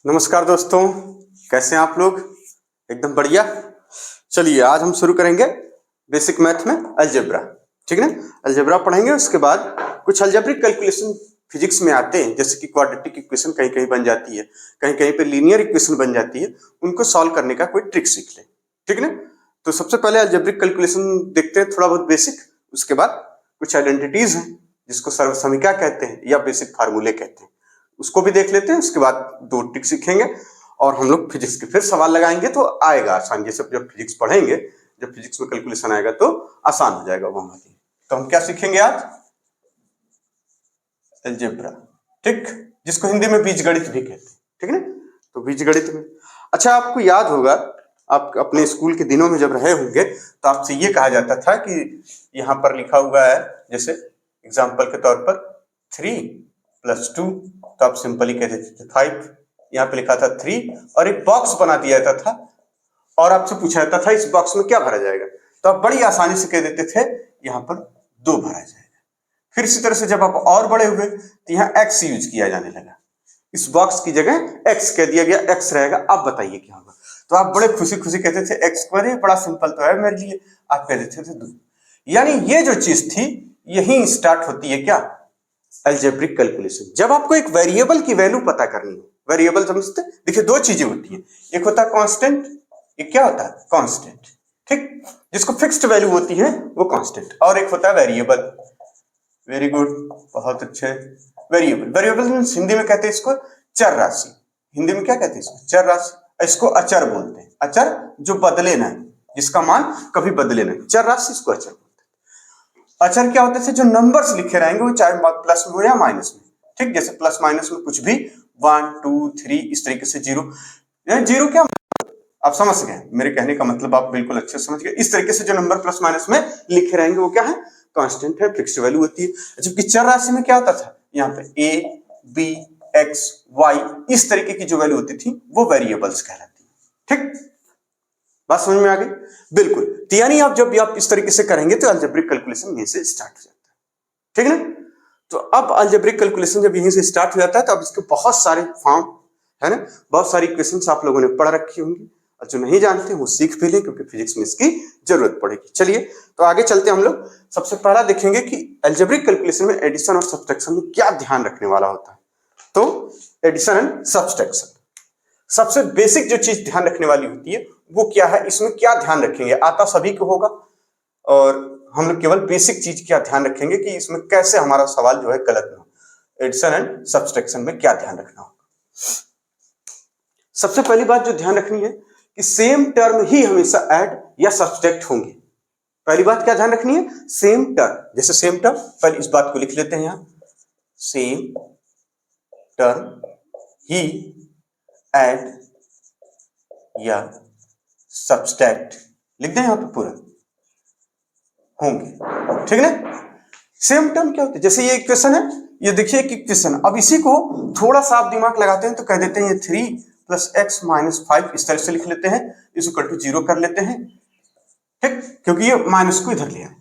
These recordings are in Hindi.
नमस्कार दोस्तों, कैसे हैं आप लोग? एकदम बढ़िया। चलिए आज हम शुरू करेंगे बेसिक मैथ में अलजेब्रा। ठीक है ना? अलजेब्रा पढ़ेंगे, उसके बाद कुछ अलजेब्रिक कैलकुलेशन फिजिक्स में आते हैं, जैसे कि क्वाड्रेटिक इक्वेशन कहीं कहीं बन जाती है, कहीं कहीं पे लीनियर इक्वेशन बन जाती है। उनको सॉल्व करने का कोई ट्रिक सीख लें। ठीक है ना? तो सबसे पहले अलजेब्रिक कैलकुलेशन देखते हैं, थोड़ा बहुत बेसिक। उसके बाद कुछ आइडेंटिटीज हैं जिसको सर्वसमीका कहते हैं या बेसिक फार्मूले कहते हैं, उसको भी देख लेते हैं। उसके बाद दो ट्रिक सीखेंगे और हम लोग फिजिक्स के फिर सवाल लगाएंगे तो आएगा आसान। जैसे जब फिजिक्स पढ़ेंगे, जब फिजिक्स में कैलकुलेशन आएगा तो आसान हो जाएगा वो हमारे लिए। तो हम क्या सीखेंगे आज? अलजेब्रा। ठीक, जिसको हिंदी में बीजगणित भी कहते हैं। ठीक है ना? तो बीजगणित में अच्छा आपको याद होगा, आप अपने स्कूल के दिनों में जब रहे होंगे तो आपसे ये कहा जाता था कि यहाँ पर लिखा हुआ है, जैसे एग्जाम्पल के तौर पर 3 + 2, तो आप सिंपली कह देते थे 5। यहाँ पे लिखा था 3 और एक बॉक्स बना दिया जाता था और आपसे पूछा जाता था इस बॉक्स में क्या भरा जाएगा, तो आप बड़ी आसानी से कह देते थे यहाँ पर 2 भरा जाएगा। फिर इसी तरह से जब आप और बड़े हुए तो यहाँ x यूज किया जाने लगा, इस बॉक्स की जगह x कह दिया गया, x रहेगा। अब बताइए क्या होगा? तो आप बड़े खुशी खुशी कहते थे x², बड़ा सिंपल तो है मेरे लिए, आप कह देते थे 2। यानी ये जो चीज थी यही स्टार्ट होती है क्या? Algebraic calculation. जब आपको एक वेरिएबल की वैल्यू पता करनी हो, वेरिएबल समझते? देखिए दो चीजें होती हैं, एक होता है कांस्टेंट, एक क्या होता है? कांस्टेंट। ठीक, जिसको फिक्स्ड वैल्यू होती है वो कांस्टेंट, और एक होता है वेरिएबल। वेरी गुड, बहुत अच्छे। वेरिएबल, वेरिएबल मींस हिंदी में कहते हैं इसको चर राशि। हिंदी में क्या कहते हैं इसको? चर राशि। इसको अचर बोलते हैं, अचर जो बदले ना, जिसका मान कभी बदले ना, चर राशि इसको अचर बोलते हैं। अचर क्या होते हैं? जो नंबर्स लिखे रहेंगे वो चाहे प्लस में हो या माइनस में। ठीक, जैसे प्लस माइनस में कुछ भी 1 2 3 इस तरीके से 0। जीरो क्या आप समझ गए मेरे कहने का मतलब, आप बिल्कुल अच्छे समझ गए। इस तरीके से जो नंबर प्लस माइनस में लिखे रहेंगे वो क्या है? कांस्टेंट है, फिक्स्ड वैल्यू होती है। जबकि चर राशि में क्या होता था? यहाँ पे a b x y इस तरीके की जो वैल्यू होती थी वो वेरिएबल्स कहलाती है। ठीक, बात समझ में आ गई? बिल्कुल। तो यानी आप जब भी आप इस तरीके से करेंगे तो अलजेब्रिक कैलकुलेशन यहीं से स्टार्ट हो जाता है। ठीक है ना? तो अब अलजेब्रिक कैलकुलेशन जब यहीं से स्टार्ट हो जाता है तो अब इसके बहुत सारे फॉर्म है ना, बहुत सारी इक्वेशंस आप लोगों ने पढ़ रखी होंगी, और जो नहीं जानते वो सीख भी लें क्योंकि फिजिक्स में इसकी जरूरत पड़ेगी। चलिए तो आगे चलते हैं हम लोग। सबसे पहला देखेंगे कि अलजेब्रिक कैलकुलेशन में एडिशन और सब्ट्रैक्शन में क्या ध्यान रखने वाला होता है। तो एडिशन एंड सब्ट्रैक्शन, सबसे बेसिक जो चीज ध्यान रखने वाली होती है वो क्या है? इसमें क्या ध्यान रखेंगे? आता सभी को होगा, और हम लोग केवल बेसिक चीज क्या ध्यान रखेंगे कि इसमें कैसे हमारा सवाल जो है गलत ना हो। एडिशन एंड सब्ट्रैक्शन में क्या ध्यान रखना होगा? सबसे पहली बात जो ध्यान रखनी है कि सेम टर्म ही हमेशा ऐड या सब्ट्रैक्ट होंगे। पहली बात क्या ध्यान रखनी है? Same term. जैसे सेम टर्म, पहले इस बात को लिख लेते हैं यहां, सेम टर्म ही ऐड या सब्ट्रैक्ट, लिख दें यहां पे पूरा, होंगे। ठीक है ना? सेम टर्म क्या होता है? जैसे ये इक्वेशन है, ये देखिए एक इक्वेशन, अब इसी को थोड़ा सा आप दिमाग लगाते हैं तो कह देते हैं ये 3 + x - 5 इस तरह से लिख लेते हैं, इस इक्वल टू 0 कर लेते हैं। ठीक, क्योंकि ये माइनस को इधर ले आए।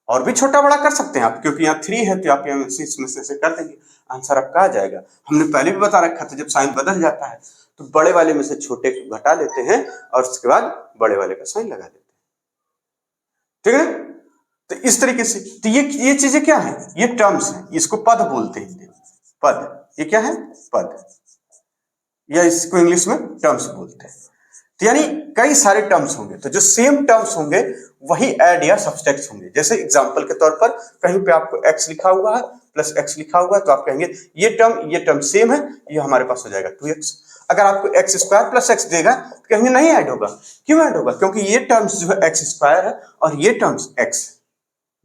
और भी छोटा बड़ा कर सकते हैं आप, क्योंकि यहाँ 3 है तो आप इसमें से कर देंगे, आंसर आपका आ जाएगा। हमने पहले भी बता रखा था जब साइन बदल जाता है तो बड़े वाले में से छोटे को घटा लेते हैं और उसके बाद बड़े वाले का साइन लगा देते हैं। ठीक है? तो इस तरीके से, तो ये चीजें क्या है? ये टर्म्स हैं, इसको पद बोलते हैं हिंदी में, पद। ये क्या है? पद, या इसको इंग्लिश में टर्म्स बोलते हैं। तो यानी कई सारे टर्म्स होंगे, तो जो सेम टर्म्स होंगे वही ऐड या सब्ट्रैक्ट होंगे। जैसे एग्जांपल के तौर पर कहीं पे आपको x लिखा हुआ है प्लस x लिखा हुआ है तो आप कहेंगे ये टर्म सेम है, ये हमारे पास हो जाएगा 2x। अगर आपको x² + x देगा तो कहेंगे नहीं ऐड होगा। क्यों ऐड होगा? क्योंकि ये टर्म्स जो है x² है और ये टर्म्स x,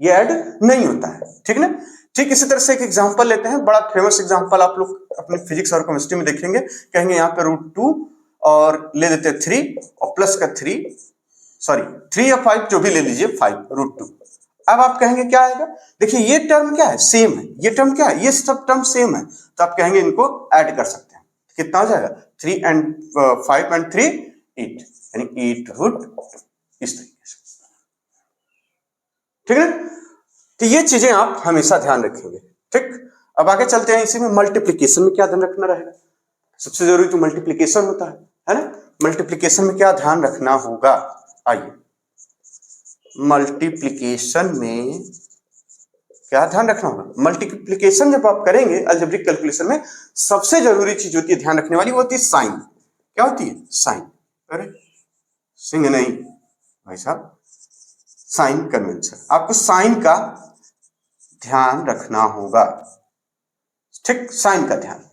ये ऐड नहीं होता है। ठीक ना? ठीक इसी तरह से एक एग्जांपल लेते हैं, बड़ा फेमस एग्जांपल आप लोग अपने फिजिक्स और केमिस्ट्री में देखेंगे। कहेंगे यहाँ पे √2 और ले देते हैं 3 और प्लस का 3, सॉरी 3 या 5 जो भी ले लीजिए, 5 √2। अब आप कहेंगे क्या आएगा? देखिए ये टर्म क्या है? सेम है। ये टर्म क्या है? ये सब टर्म सेम है, तो आप कहेंगे इनको ऐड कर सकते हैं। कितना हो जाएगा? 3 and 5 and 3 8, यानी 8√, इस तरीके से। ठीक है? तो ये चीजें आप हमेशा ध्यान रखेंगे। ठीक, अब आगे चलते हैं। इसी में मल्टीप्लीकेशन में क्या ध्यान रखना रहेगा? सबसे जरूरी तो मल्टीप्लीकेशन होता है ना। मल्टीप्लीकेशन में क्या ध्यान रखना होगा, आइए मल्टीप्लीकेशन में क्या ध्यान रखना होगा। मल्टीप्लीकेशन जब आप करेंगे अलजेब्रिक कैलकुलेशन में, सबसे जरूरी चीज होती है ध्यान रखने वाली, वो होती है साइन। क्या होती है? साइन। अरे सिंह नहीं भाई साहब, साइन कन्वेंशन, आपको साइन का ध्यान रखना होगा, ठीक, साइन का ध्यान।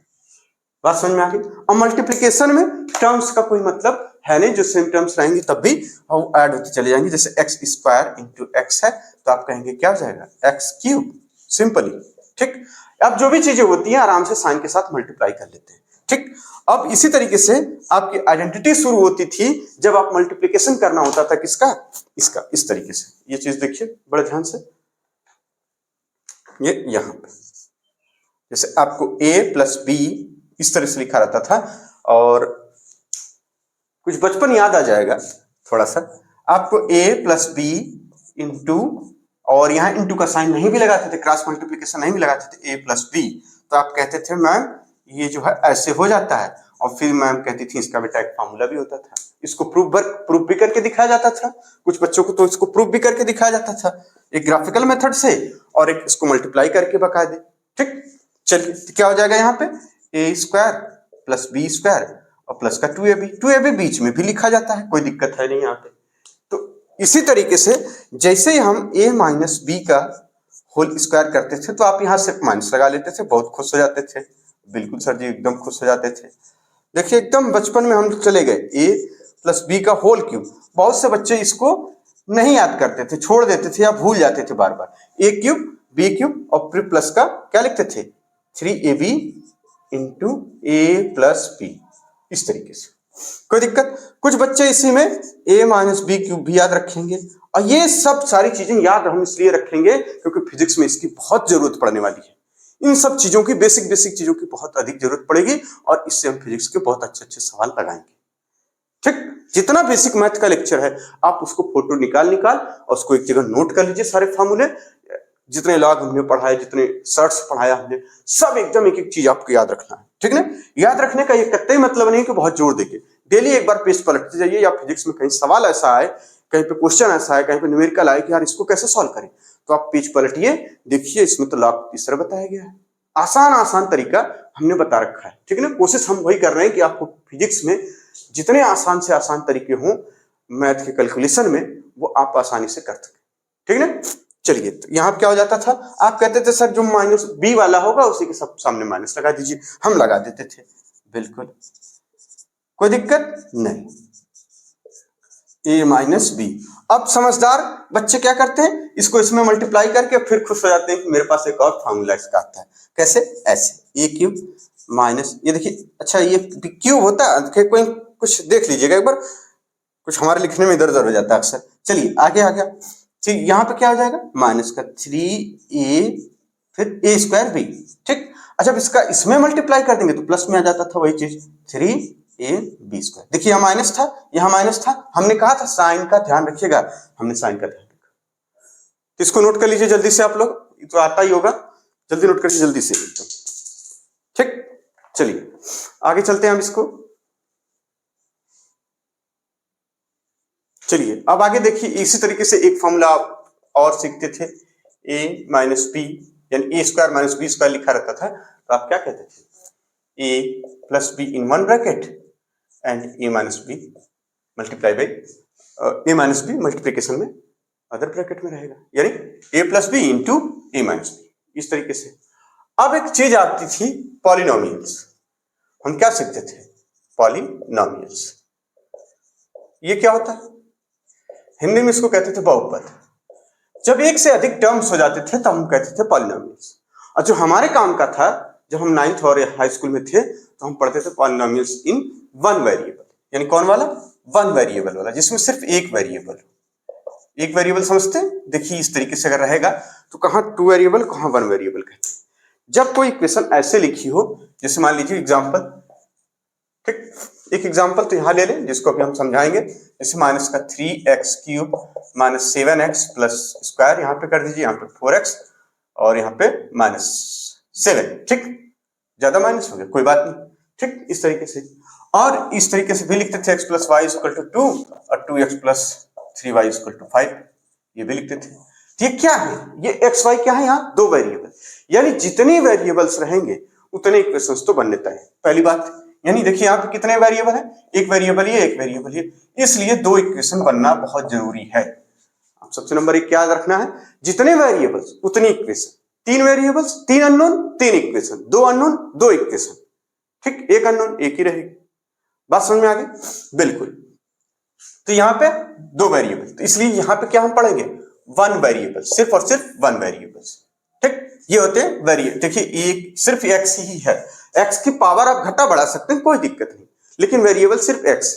बात समझ में आ गई। और मल्टीप्लीकेशन में टर्म्स का कोई मतलब है नहीं, जो सेम टर्म्स रहेंगी तब भी वो ऐड होती चली जाएंगी। जैसे एक्स स्क्वायर इंटू एक्स है तो आप कहेंगे क्या हो जाएगा, एक्स क्यूब, सिंपली, ठीक। अब जो भी चीजें होती हैं आराम से साइन के साथ मल्टीप्लाई कर लेते हैं, ठीक। अब इसी तरीके से आपकी आइडेंटिटी शुरू होती थी जब आप मल्टीप्लीकेशन करना होता था किसका, इसका, इस तरीके से। ये चीज देखिए बड़े ध्यान से, ये यहां पे जैसे आपको a प्लस बी इस तरह से लिखा रहता था, और कुछ बचपन याद आ जाएगा थोड़ा सा, आपको a प्लस बी इंटू, और यहाँ इंटू का साइन नहीं भी लगाते थे, क्रॉस मल्टीप्लीकेशन नहीं भी लगाते थे, a प्लस बी, तो आप कहते थे मैम ये जो है ऐसे हो जाता है, और फिर मैम कहती थी इसका बेटा एक फार्मूला भी होता था, इसको प्रूफ भी करके दिखाया जाता था। कुछ बच्चों को तो इसको प्रूफ भी करके दिखाया जाता था, एक ग्राफिकल मेथड से और एक इसको मल्टीप्लाई करके बकायदे, ठीक। चलिए तो क्या हो जाएगा यहाँ पे, ए स्क्वायर प्लस बी स्क्वायर और प्लस का 2ab बीच में भी लिखा जाता है, कोई दिक्कत है नहीं यहाँ पे। तो इसी तरीके से जैसे ही हम a माइनस बी का होल स्क्वायर करते थे तो आप यहाँ से माइनस लगा लेते थे, बहुत खुश हो जाते थे। बिल्कुल सर जी, एकदम खुश हो जाते थे। देखिए एकदम बचपन में हम चले गए, a प्लस बी का होल क्यूब। बहुत से बच्चे इसको नहीं याद करते थे, छोड़ देते थे या भूल जाते थे बार बार, a क्यूब बी क्यूब और फिर प्लस का क्या लिखते थे, 3ab इंटू ए प्लस बी, इस तरीके से। कोई दिक्कत? कुछ बच्चे इसी में a माइनस बी क्यूब भी याद रखेंगे, और ये सब सारी चीजें याद हम इसलिए रखेंगे क्योंकि फिजिक्स में इसकी बहुत जरूरत पड़ने वाली है। इन सब चीजों की, बेसिक चीजों की बहुत अधिक जरूरत पड़ेगी, और इससे हम फिजिक्स के बहुत अच्छे सवाल लगाएंगे, ठीक। जितना बेसिक मैथ का लेक्चर है आप उसको फोटो निकाल और उसको एक जगह नोट कर लीजिए, सारे फॉर्मूले, जितने लॉग हमने पढ़ाए, जितने सर्ट्स पढ़ाया हमने, सब एकदम एक चीज आपको याद रखना है, ठीक ना। याद रखने का ये कतई मतलब नहीं कि बहुत जोर देके, डेली एक बार पेज पलटते जाइए, या फिजिक्स में कहीं सवाल ऐसा आए, कहीं पे क्वेश्चन ऐसा है, कहीं पे न्यूमेरिकल आए कि यार इसको कैसे सॉल्व करें, तो आप पेज पलटिए, देखिए इसमें तो लॉग इस तरह बताया गया है, आसान तरीका हमने बता रखा है, ठीक है ना। कोशिश हम वही कर रहे हैं कि आपको फिजिक्स में जितने आसान से आसान तरीके हों मैथ के कैलकुलेशन में, वो आप आसानी से कर सकें, ठीक है ना। चलिए तो यहाँ क्या हो जाता था, आप कहते थे सर जो माइनस बी वाला होगा उसी के सब सामने माइनस लगा दीजिए, हम लगा देते थे, बिल्कुल कोई दिक्कत नहीं, ए माइनस बी। अब समझदार बच्चे क्या करते हैं, इसको इसमें मल्टीप्लाई करके फिर खुश हो जाते हैं कि मेरे पास एक और फॉर्मूला इसका आता है, कैसे, ऐसे ए क्यूब माइनस, ये देखिए, अच्छा ये क्यूब होता है, कोई कुछ देख लीजिएगा एक बार, कुछ हमारे लिखने में इधर उधर हो जाता है अक्सर। चलिए आगे आ गया, ठीक, यहाँ पे क्या हो जाएगा, माइनस का 3a फिर a स्क्वायर बी, ठीक। अच्छा अब इसका इसमें मल्टीप्लाई कर देंगे तो प्लस में आ जाता था वही चीज, 3ab स्क्वायर। देखिए यहाँ माइनस था, यहाँ माइनस था, हमने कहा था साइन का ध्यान रखिएगा, हमने साइन का ध्यान रखा, तो इसको नोट कर लीजिए जल्दी से आप लोग, तो आता ही होगा, जल्दी नोट करिए जल्दी से एकदम, ठीक। चलिए आगे चलते हैं हम इसको, चलिए अब आगे देखिए, इसी तरीके से एक फॉर्मूला और सीखते थे, a माइनस बी, यानी A square minus B square लिखा रहता था, तो आप क्या कहते थे, a plus B in one bracket and a minus B multiply by a minus B multiplication में अदर ब्रैकेट में रहेगा, यानी a plus B into a minus B, इस तरीके से। अब एक चीज आती थी पॉलिनोमियल्स, हम क्या सीखते थे, पॉलिनोमियल्स। ये क्या होता है, हिंदी में इसको कहते थे बहुपद। जब एक से अधिक टर्म्स हो जाते थे तब हम कहते थे पॉलिनोमियल्स। और जो हमारे काम का था, जब हम 9th और हाई स्कूल में थे तो हम पढ़ते थे पॉलिनोमियल्स इन वन वेरिएबल, यानी कौन वाला, वन वेरिएबल वाला, जिसमें सिर्फ एक वेरिएबल, एक वेरिएबल समझते हैं। देखिए इस तरीके से अगर रहेगा तो कहाँ टू वेरिएबल, कहाँ वन वेरिएबल कहते हैं। जब कोई इक्वेशन ऐसे लिखी हो, जैसे मान लीजिए एग्जाम्पल, ठीक, एक एग्जाम्पल तो यहां ले लें जिसको अभी हम समझाएंगे, जैसे माइनस का 3x cube minus 7x plus square, यहाँ पे कर दीजिए, यहाँ पे 4x और यहाँ पे -7, ठीक, ज्यादा माइनस हो गया, कोई बात नहीं, ठीक, इस तरीके से। और इस तरीके से भी लिखते थे x plus Y equal to 2 और 2x plus 3y equal to 5, ये भी लिखते थे। तो ये क्या है, ये एक्स वाई क्या है, यहाँ दो वेरिएबल, यानी जितने वेरिएबल्स रहेंगे उतने इक्वेशंस तो बनने तय है, पहली बात। यानी देखिए यहाँ पे कितने वेरिएबल है, एक वेरिएबल ये, एक वेरिएबल ये, इसलिए दो इक्वेशन बनना बहुत जरूरी है। अब सबसे नंबर एक क्या याद रखना है, जितने वेरिएबल्स उतनी इक्वेशन, तीन वेरिएबल्स तीन अननोन तीन इक्वेशन, दो अननोन दो इक्वेशन, ठीक, एक अननोन एक ही रहेगी। बात समझ में आ गई, बिल्कुल। तो यहाँ पे दो वेरिएबल, तो इसलिए यहाँ पे क्या हम पढ़ेंगे, वन वेरिएबल, सिर्फ और सिर्फ वन वेरिएबल, ठीक, ये होते हैं वेरिएबल। देखिए एक सिर्फ एक्स ही है, एक्स की पावर आप घटा बढ़ा सकते हैं, कोई दिक्कत नहीं, लेकिन वेरिएबल सिर्फ एक्स,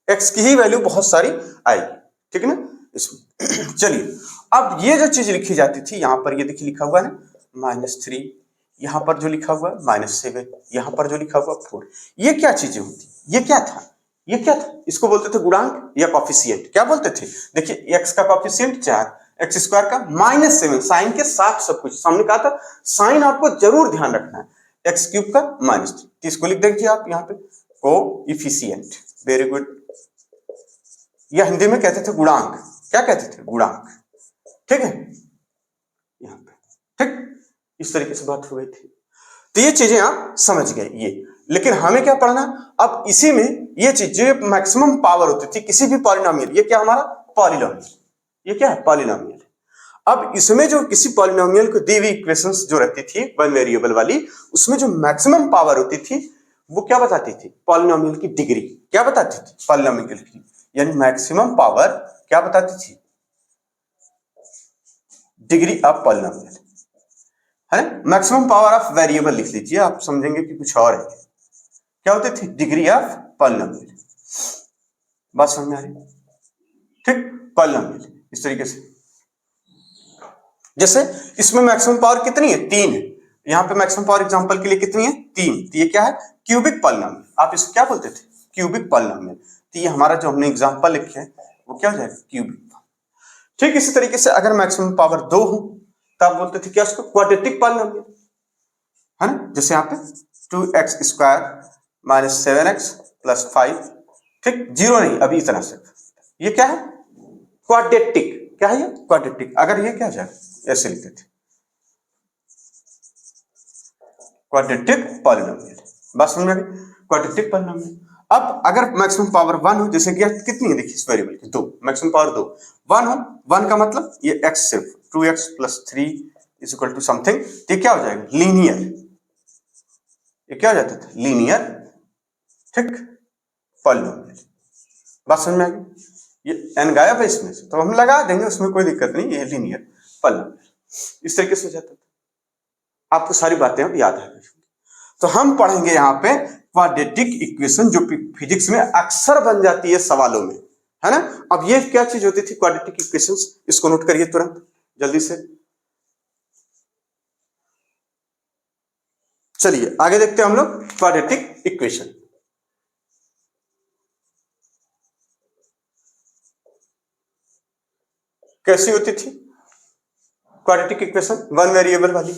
एक्स की ही वैल्यू बहुत सारी आएगी, ठीक है ना इसमें। चलिए अब ये जो चीज लिखी जाती थी, यहां पर ये देखिए लिखा हुआ है -3, यहां पर जो लिखा हुआ -7, यहां पर जो लिखा हुआ 4, ये क्या चीजें होती, ये क्या था, ये क्या था, इसको बोलते थे गुणांक या कॉफिशिएंट, क्या बोलते थे। देखिए एक्स का कॉफिशिएंट 4, एक्स स्क्वायर का -7, साइन के साथ सब कुछ, सामने कहा था साइन आपको जरूर ध्यान रखना है, एक्स क्यूब का -3, इसको लिख देंगे आप यहाँ पे कोएफिशिएंट, वेरी गुड। या हिंदी में कहते थे गुणांक, क्या कहते थे, गुणांक, ठीक है यहाँ पे, ठीक, इस तरीके से बात हो गई थी। तो ये चीजें आप समझ गए ये, लेकिन हमें क्या पढ़ना, अब इसी में ये चीज जो मैक्सिमम पावर होती थी किसी भी पॉलिनोमियल, ये क्या हमारा पॉलिनोमियल, ये क्या है पॉलिनोमियल। अब इसमें जो किसी पॉलिनोमियल को दी हुई इक्वेशंस जो रहती थी वन वेरिएबल वाली, उसमें जो मैक्सिमम पावर होती थी वो क्या बताती थी, पॉलिनोमियल की डिग्री, क्या बताती थी, पॉलिनोमियल की डिग्री, यानी मैक्सिमम पावर क्या बताती थी, डिग्री ऑफ पॉलिनोमियल, है मैक्सिमम पावर ऑफ वेरिएबल लिख लीजिए, आप समझेंगे कि कुछ और है, क्या होती थी, डिग्री ऑफ पॉलिनोमियल। बात समझ में आ रही, ठीक, पॉलिनोमियल इस तरीके से, जैसे इसमें मैक्सिमम पावर कितनी है, 3 है, यहां पे मैक्सिमम पावर एग्जांपल के लिए कितनी है, 3, तो ये क्या है, क्यूबिक पॉलिनोमियल, आप इसको क्या बोलते थे, क्यूबिक पॉलिनोमियल। तो ये हमारा जो हमने एग्जांपल लिखे हैं वो क्या हो जाएगा, क्यूबिक। ठीक इसी तरीके से अगर मैक्सिमम पावर 2 हो तो आप बोलते थे क्या, उसको क्वाड्रेटिक पॉलिनोमियल, है ना, जैसे यहाँ पे 2x स्क्वायर -7x प्लस 5, ठीक, जीरो नहीं अभी इतना सिर्फ, ये क्या है, क्वाड्रेटिक, क्या है ये, क्वाड्रेटिक। अगर ये क्या हो जाएगा, ऐसे लिखते थे क्वाड्रेटिक पॉलिनोमियल, बात समझ में आ गई, क्वाड्रेटिक पॉलिनोमियल। अब अगर मैक्सिमम पावर 1 हो, जैसे कि कितनी है, देखिए इस वेरिएबल की 2, मैक्सिमम पावर 2, 1 हो, 1 का मतलब ये x सिर्फ 2x plus 3 is equal to something, ये क्या हो जाएगा, लीनियर, ये क्या हो जाता था, लीनियर, ठीक, पॉलिनोमियल। बात समझ में आ गई, ये n गायब है इसमें से तो हम लगा देंगे, उसमें कोई दिक्कत नहीं, ये लीनियर पॉलिनोमियल इस तरीके से हो जाता था। आपको सारी बातें अब याद है, तो हम पढ़ेंगे यहाँ पे क्वाड्रेटिक इक्वेशन, जो फिजिक्स में अक्सर बन जाती है सवालों में, है ना। अब ये क्या चीज होती थी क्वाड्रेटिक इक्वेशंस, इसको नोट करिए तुरंत जल्दी से। चलिए आगे देखते हैं हम लोग क्वाड्रेटिक इक्वेशन। कैसी होती थी क्वाड्रेटिक इक्वेशन, वन वेरिएबल वाली,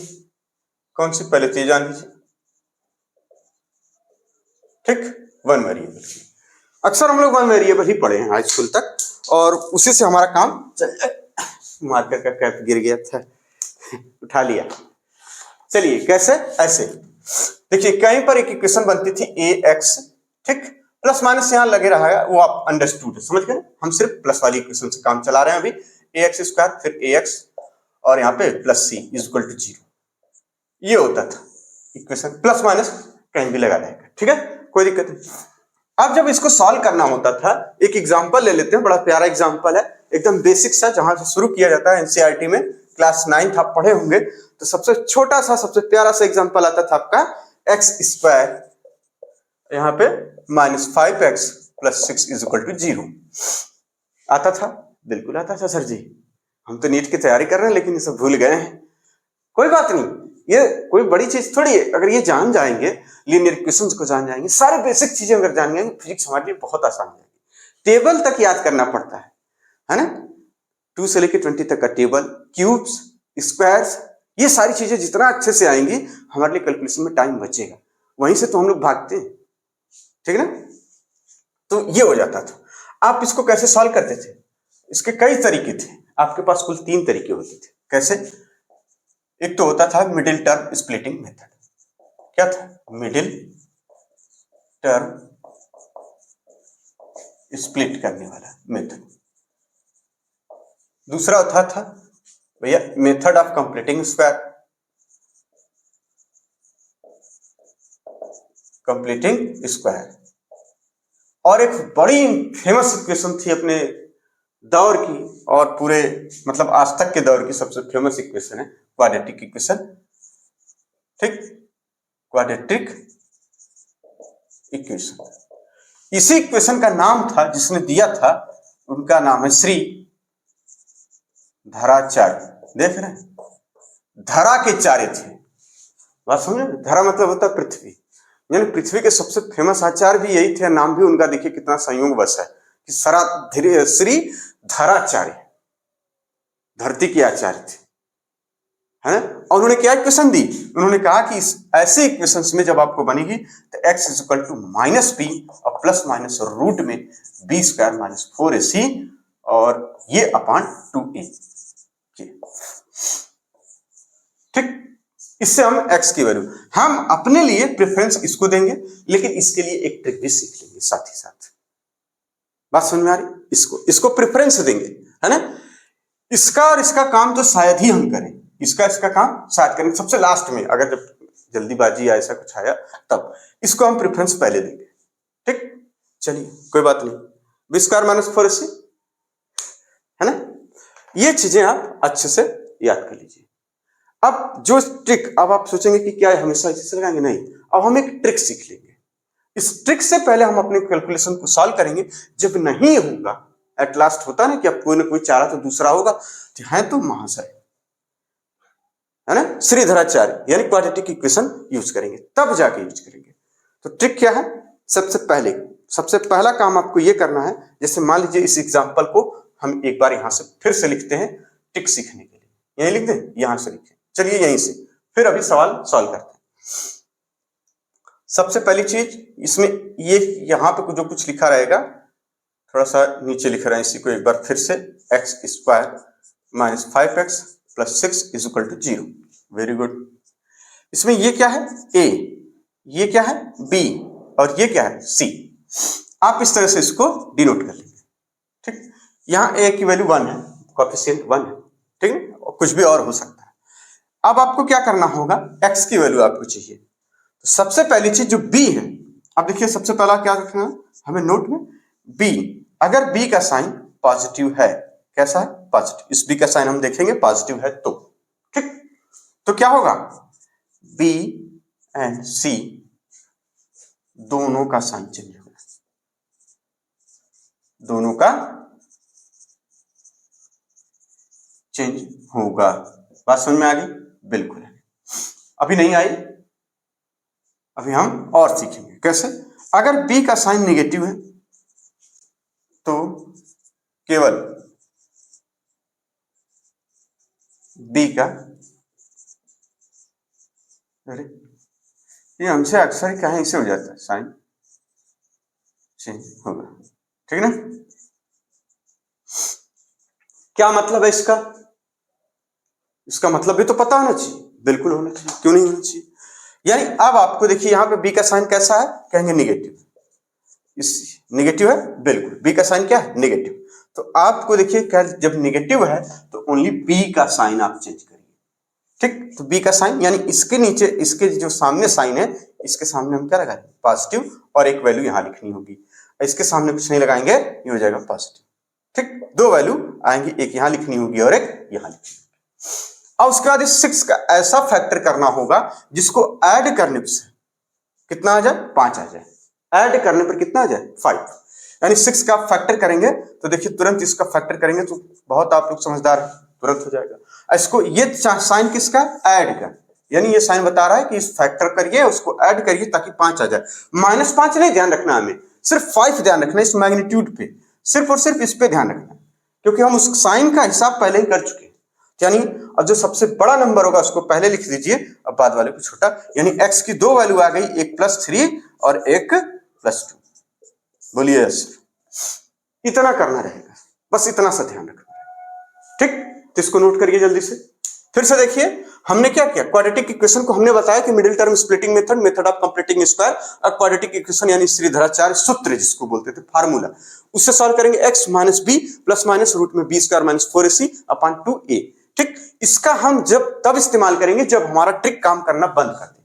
कौन सी, पहले तो ये जान लीजिए, ठीक, वन वेरिएबल। अक्सर हम लोग वन वेरिएबल ही पढ़े हैं हाई स्कूल तक, और उसी से हमारा काम चल जाए। मार्कर का कैप गिर गया था, उठा लिया। चलिए कैसे, ऐसे देखिए कहीं पर एक इक्वेशन बनती थी ax, ठीक, प्लस माइनस यहां लगे रहा है, वो आप अंडरस्टूड समझ गए, हम सिर्फ प्लस वाली इक्वेशन से काम चला रहे हैं अभी, ax स्क्वायर फिर ax और यहाँ पे plus c is equal to 0, ये होता था इक्वेशन, प्लस माइनस कहीं भी लगा रहेगा, ठीक है, कोई दिक्कत नहीं। अब जब इसको सॉल्व करना होता था, एक एग्जांपल ले लेते हैं, बड़ा प्यारा एग्जांपल है, एकदम बेसिक सा, जहां से शुरू किया जाता है एनसीईआरटी में, क्लास 9th आप पढ़े होंगे, तो सबसे छोटा सा सबसे प्यारा सा एग्जांपल आता था आपका एक्स स्क्वायर, यहाँ पे -5x plus 6 is equal to 0, आता था, बिल्कुल आता था सर जी, हम तो नीट की तैयारी कर रहे हैं लेकिन ये सब भूल गए हैं, कोई बात नहीं, ये कोई बड़ी चीज थोड़ी है, अगर ये जान जाएंगे, लीनियर इक्वेशंस को जान जाएंगे, सारे बेसिक चीजें अगर जान जाएंगे, फिजिक्स हमारे लिए बहुत आसान है। टेबल तक याद करना पड़ता है ना, 2 से लेकर 20 तक का टेबल, क्यूब्स, स्क्वायर्स, ये सारी चीजें जितना अच्छे से आएंगी हमारे लिए कैलकुलेशन में टाइम बचेगा, वहीं से तो हम लोग भागते हैं, ठीक है ना। तो ये हो जाता था। आप इसको कैसे सॉल्व करते थे, इसके कई तरीके थे, आपके पास कुल 3 तरीके होते थे। कैसे, एक तो होता था मिडिल टर्म स्प्लिटिंग मेथड। क्या था, मिडिल टर्म स्प्लिट करने वाला मेथड। दूसरा होता था भैया method of completing square, completing square. और एक बड़ी फेमस इक्वेशन थी अपने दौर की और पूरे मतलब आज तक के दौर की सबसे फेमस इक्वेशन है क्वाड्रेटिक इक्वेशन। ठीक, क्वाड्रेटिक इक्वेशन। इसी इक्वेशन का नाम था, जिसने दिया था उनका नाम है श्री धराचार्य। देख रहे हैं, धरा के चार्य थे। बात समझे, धरा मतलब होता है पृथ्वी, यानी पृथ्वी के सबसे फेमस आचार्य भी यही थे। नाम भी उनका देखिए कितना संयोग बस है कि श्री धराचार्य, धरती के आचार्य थे, है। और उन्होंने क्या इक्वेशन दी, उन्होंने कहा कि इस ऐसे इक्वेशंस में जब आपको बनेगी तो x इक्वल टू -b और प्लस माइनस रूट में b स्क्वायर माइनस 4ac और ये अपान 2a। ठीक, इससे हम x की वैल्यू, हम अपने लिए प्रेफरेंस इसको देंगे, लेकिन इसके लिए एक ट्रिक भी सीख लेंगे साथ ही साथ। बात समझ में आ रही, इसको प्रेफरेंस देंगे, है ना। इसका और इसका काम तो शायद ही हम करें, इसका काम शायद करें सबसे लास्ट में, अगर जब जल्दीबाजी या ऐसा कुछ आया तब इसको हम प्रेफरेंस पहले देंगे। ठीक, चलिए कोई बात नहीं, b स्क्वायर माइनस 4ac, है ना। ये चीजें आप अच्छे से याद कर लीजिए। अब जो ट्रिक, अब आप सोचेंगे कि क्या हमेशा इसे लगाएंगे, नहीं, अब हम एक ट्रिक सीख लेंगे। इस ट्रिक से पहले हम अपने कैलकुलेशन को सॉल्व करेंगे। जब नहीं होगा, एट लास्ट होता ना कि अब कोई ना कोई चारा तो दूसरा होगा, है तो महाशय, है ना, श्रीधराचार्य यानी क्वाड्रेटिक इक्वेशन यूज करेंगे, तब जाके यूज करेंगे। तो ट्रिक क्या है, सबसे पहला काम आपको ये करना है, जैसे मान लीजिए इस एग्जांपल को हम एक बार यहां से फिर से लिखते हैं ट्रिक सीखने के लिए। यहीं लिख दें, यहां से लिखें, चलिए यहीं से फिर अभी सवाल सॉल्व करते हैं। सबसे पहली चीज इसमें ये यहां पे जो कुछ लिखा रहेगा थोड़ा सा नीचे लिख रहे हैं, इसी को एक बार फिर से x square minus 5x plus 6 is equal to 0। Very good. इसमें ये क्या है a, ये क्या है b और ये क्या है c। आप इस तरह से इसको डिनोट कर लेंगे। ठीक, यहां a की वैल्यू 1 है, कोएफिशिएंट 1 है, ठीक है, और कुछ भी और हो सकता है। अब आपको क्या करना होगा, x की वैल्यू आपको चाहिए। तो सबसे पहली चीज जो b है, अब देखिए सबसे पहला क्या रखना है हमें नोट में, b, अगर b का साइन पॉजिटिव है, कैसा है पॉजिटिव, इस b का साइन हम देखेंगे पॉजिटिव है तो, ठीक, तो क्या होगा b एंड c दोनों का साइन चेंज होगा, दोनों का चेंज होगा। बात समझ में आ गई, बिल्कुल। अभी नहीं आई, अभी हम और सीखेंगे कैसे। अगर b का साइन नेगेटिव है तो केवल b का, अरे ये हमसे अक्सर कहीं से हो जाता है, साइन चेंज होगा, ठीक है ना। क्या मतलब है इसका, इसका मतलब भी तो पता होना चाहिए, बिल्कुल होना चाहिए, क्यों नहीं होना चाहिए। यानी अब आपको देखिए यहां पे b का साइन कैसा है, कहेंगे नेगेटिव, इस नेगेटिव है, बिल्कुल b का साइन क्या है नेगेटिव। तो आपको देखिए क्या, जब नेगेटिव है तो ओनली b का साइन आप चेंज करिए, ठीक। तो b का साइन यानी इसके नीचे, इसके जो सामने साइन है, इसके सामने हम क्या लगाएंगे पॉजिटिव, और एक वैल्यू यहां लिखनी होगी। इसके सामने कुछ नहीं लगाएंगे, ये हो जाएगा पॉजिटिव, ठीक। दो वैल्यू आएंगी, एक यहां लिखनी होगी और एक यहां लिखनी होगी। और उसके बाद इस 6 का ऐसा फैक्टर करना होगा जिसको ऐड करने से कितना आ जाए, 5 आ जाए, ऐड करने पर कितना आ जाए 5, यानी 6 का फैक्टर करेंगे तो देखिए तुरंत इसका फैक्टर करेंगे तो बहुत आप लोग समझदार, तुरंत हो जाएगा। इसको ये साइन किसका, ऐड का, यानी ये साइन बता रहा है कि इस फैक्टर करिए, उसको ऐड करिए ताकि 5 आ जाए। -5 नहीं ध्यान रखना, हमें सिर्फ 5 ध्यान रखना, इस मैग्नीट्यूड पे, सिर्फ और सिर्फ इस पे ध्यान रखना, क्योंकि हम उस साइन का हिसाब पहले ही कर चुके हैं। यानी अब जो सबसे बड़ा नंबर होगा उसको पहले लिख दीजिए, अब बाद वाले को छोटा, यानी x की दो वैल्यू आ गई, एक +3 और एक +2। बोलिए यस सर। इतना करना रहेगा, बस इतना सा ध्यान रखना है, ठीक। तो इसको नोट करिए जल्दी से। फिर से देखिए हमने क्या किया, क्वाड्रेटिक इक्वेशन को हमने बताया कि middle term splitting method, method of completing square और क्वाड्रेटिक इक्वेशन यानी श्रीधराचार्य सूत्र जिसको बोलते थे, फार्मूला, उससे सॉल्व करेंगे x minus B plus minus root में B square minus 4ac upon 2a, ठीक। इसका हम जब तब इस्तेमाल करेंगे जब हमारा ट्रिक काम करना बंद कर दे,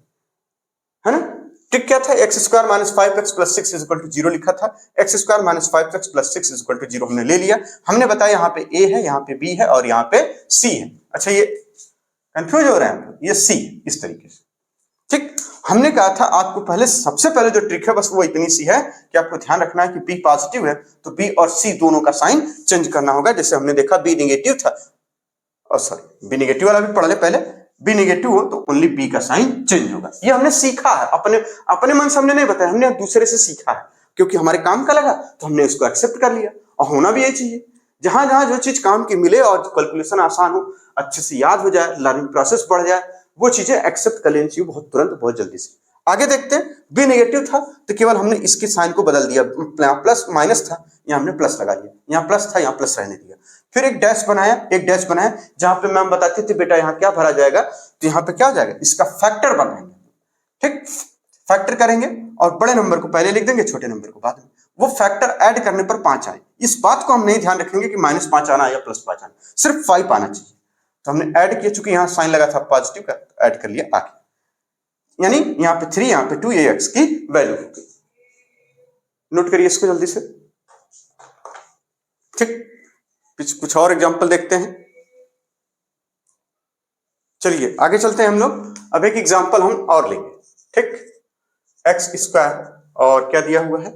है ना। ट्रिक क्या था, X square minus 5x plus 6 is equal to 0 लिखा था, X square minus 5x plus 6 is equal to 0 हमने ले लिया। हमने बताया यहाँ पे a है, यहाँ पे b है और यहाँ पे c है। अच्छा ये कंफ्यूज हो रहे हैं, ये c इस तरीके से, ठीक। हमने कहा था आपको पहले, सबसे पहले जो ट्रिक है बस वो इतनी सी है कि आपको ध्यान रखना है कि b पॉजिटिव है तो b और c दोनों का साइन चेंज करना होगा। जैसे हमने देखा b नेगेटिव था, और सॉरी b नेगेटिव वाला भी पढ़ ले पहले, b नेगेटिव हो तो ओनली b का साइन चेंज होगा। ये हमने सीखा है, अपने मन से हमने नहीं बताया, हमने दूसरे से सीखा है, क्योंकि हमारे काम का लगा तो हमने इसको एक्सेप्ट कर लिया। और होना भी यही चाहिए, जहां जहां जो चीज काम की मिले और कैलकुलेशन आसान हो, अच्छे से याद हो जाए, लर्निंग प्रोसेस बढ़ जाए, वो चीजें एक्सेप्ट कर लेनी चाहिए बहुत तुरंत, बहुत जल्दी से। आगे देखते हैं, बी नेगेटिव था तो केवल हमने इसके साइन को बदल दिया, प्लस माइनस था यहाँ हमने प्लस लगा दिया, यहाँ प्लस था यहाँ प्लस रहने दिया। फिर एक डैश बनाया जहां पे मैम बताती थी बेटा यहाँ क्या भरा जाएगा, तो यहाँ पे क्या हो जाएगा, इसका फैक्टर बनाएंगे, ठीक। फैक्टर करेंगे और बड़े नंबर को पहले लिख देंगे, छोटे नंबर को बाद में। वो फैक्टर ऐड करने पर 5 आए, इस बात को हम नहीं ध्यान रखेंगे कि -5 आना या +5 आना, सिर्फ 5 आना चाहिए। तो हमने ऐड किया, चूंकि यहाँ साइन लगा था पॉजिटिव का, ऐड कर लिया आगे, यानी यहाँ पे 3 यहाँ पे 2 ये x की वैल्यू हो गई। नोट करिए इसको जल्दी से, ठीक। कुछ और एग्जांपल देखते हैं, चलिए आगे चलते हैं हम लोग। अब एक एग्जांपल हम और लेंगे, ठीक। एक्स स्क्वायर और क्या दिया हुआ है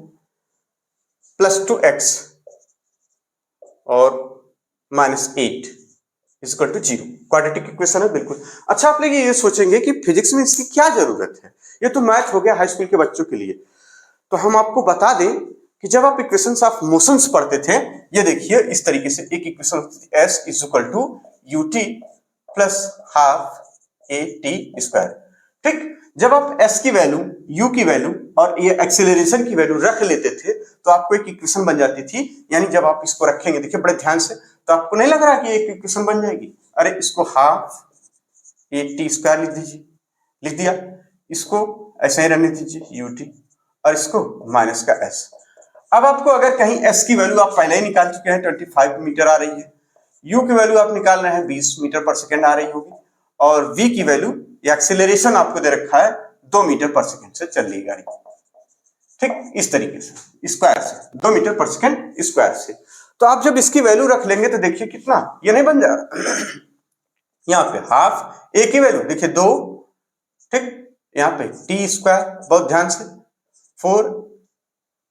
प्लस 2x और -8 इक्वल टू 0, क्वाड्रेटिक इक्वेशन है बिल्कुल। अच्छा आप लोग ये सोचेंगे कि फिजिक्स में इसकी क्या जरूरत है, ये तो मैथ हो गया हाई स्कूल के बच्चों के लिए। तो हम आपको बता दें कि जब आप इक्वेशंस ऑफ मोशंस पढ़ते थे, ये देखिए इस तरीके से एक equation s is equal to ut plus half at square, ठीक। जब आप s की वैल्यू, u की वैल्यू और ये एक्सेलरेशन की वैल्यू रख लेते थे तो आपको एक इक्वेशन बन जाती थी। यानी जब आप इसको रखेंगे, देखिए बड़े ध्यान से, तो आपको नहीं लग रहा कि एक इक्वेशन बन जाएगी, अरे इसको हाफ at स्क्वायर लिख दीजिए, लिख दिया, इसको ऐसे ही रहने दीजिए ut और इसको माइनस का s। अब आपको अगर कहीं s की वैल्यू आप पहले ही निकाल चुके हैं 25 मीटर आ रही है, u की वैल्यू आप निकाल रहे हैं 20 मीटर पर सेकेंड आ रही होगी, और v की वैल्यू या एक्सेलरेशन आपको दे रखा है 2 मीटर पर सेकेंड से चल रही गाड़ी, ठीक। इस तरीके से स्क्वायर से 2 मीटर पर सेकेंड स्क्वायर से। तो आप जब इसकी वैल्यू रख लेंगे तो देखिए कितना ये नहीं बन जा रहा यहाँ पे हाफ a की वैल्यू देखिए 2, ठीक। यहाँ पे t स्क्वायर, बहुत ध्यान से, 4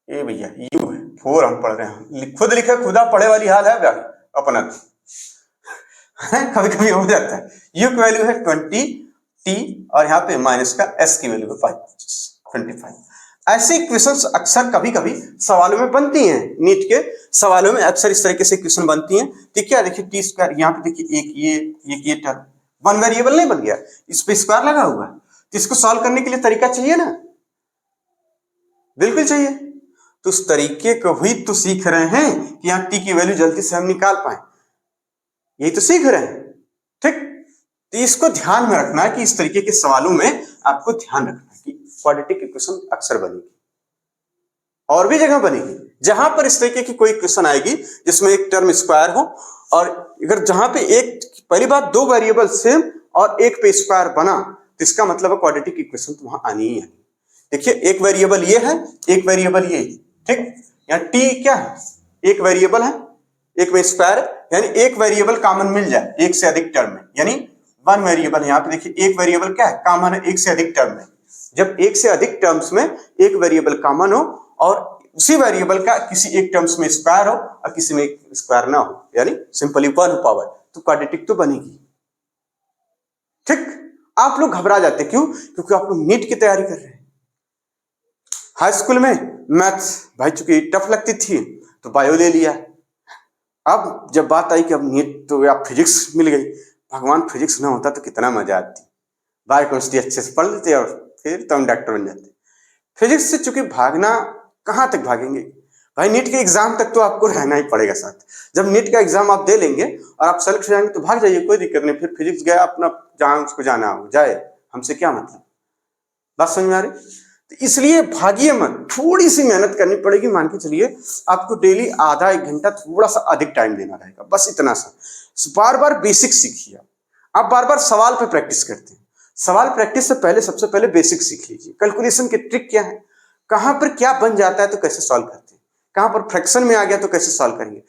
ए भैया u है, 4 हम पढ़ रहे हैं, खुद लिखा खुदा पढ़े वाली हाल है भाई अपना कभी कभी हो जाता है। u की वैल्यू है 20 t और यहाँ पे माइनस का s की वैल्यू है 25। ऐसी इक्वेशंस अक्सर कभी कभी सवालों में बनती हैं, नीट के सवालों में अक्सर इस तरीके से इक्वेशन बनती हैं। ठीक है, देखिए टी स्क्वायर, यहाँ पे देखिए एक ये टर्म वन वेरिएबल नहीं बन गया, इस पे स्क्वायर लगा हुआ है, तो इसको सॉल्व करने के लिए तरीका चाहिए ना, बिल्कुल चाहिए। तो उस तरीके को भी तो सीख रहे हैं कि यहाँ टी की वैल्यू जल्दी से हम निकाल पाए, यही तो सीख रहे हैं, ठीक। तो इसको ध्यान में रखना है कि इस तरीके के सवालों में आपको ध्यान रखना है कि क्वाड्रेटिक इक्वेशन अक्सर बनेगी, और भी जगह बनेगी जहां पर इस तरीके की कोई इक्वेशन आएगी जिसमें एक टर्म स्क्वायर हो, और अगर जहां पे एक, पहली बात दो वेरिएबल सेम और एक पे स्क्वायर बना तो इसका मतलब है क्वाड्रेटिक इक्वेशन तो वहां आनी ही आनी। देखिए एक वेरिएबल ये है, एक वेरिएबल ये, ठीक। यहाँ टी क्या है, एक वेरिएबल है, एक में स्क्वायर है, यानी एक वेरिएबल कॉमन मिल जाए एक से अधिक टर्म में, यानी वन वेरिएबल। यहाँ पे देखिए एक वेरिएबल क्या है, कॉमन है एक से अधिक टर्म में। जब एक से अधिक टर्म्स में एक वेरिएबल कॉमन हो और उसी वेरिएबल का किसी एक टर्म्स में स्क्वायर हो और किसी में स्क्वायर ना हो, यानी सिंपली वन पावर, तो क्वाड्रेटिक तो बनेगी, ठीक। आप लोग घबरा जाते क्यों? क्योंकि आप लोग नीट की तैयारी कर रहे हैं। हाई स्कूल में मैथ्स भाई चूंकि टफ लगती थी तो बायो ले लिया, अब जब बात आई कि अब नीट तो या फिजिक्स मिल गई, भगवान फिजिक्स ना होता तो कितना मजा आती, बायो केमिस्ट्री अच्छे से पढ़ लेते और फिर तो हम डॉक्टर बन जाते। फिजिक्स से चूंकि भागना, कहां तक भागेंगे, भाई नीट के एग्जाम तक तो आपको रहना ही पड़ेगा साथ। जब नीट का एग्जाम आप दे लेंगे और आप सेलेक्ट हो जाएंगे तो भाग जाइए, कोई दिक्कत नहीं, फिर फिजिक्स गया अपना जहां उसको जाना हो जाए, हमसे क्या मतलब। बात समझ में आ रही? तो इसलिए भागिए मत, थोड़ी सी मेहनत करनी पड़ेगी। मान के चलिए आपको डेली आधा एक घंटा थोड़ा सा अधिक टाइम देना रहेगा, बस इतना सा। बार बार बेसिक सीखिए। आप बार बार सवाल पे प्रैक्टिस करते हैं, सवाल प्रैक्टिस से पहले सबसे पहले बेसिक सीख लीजिए। कैलकुलेशन की ट्रिक क्या है, कहां पर क्या बन जाता है तो कैसे सॉल्व करते हैं, कहां पर फ्रैक्शन में आ गया तो कैसे सॉल्व करेंगे।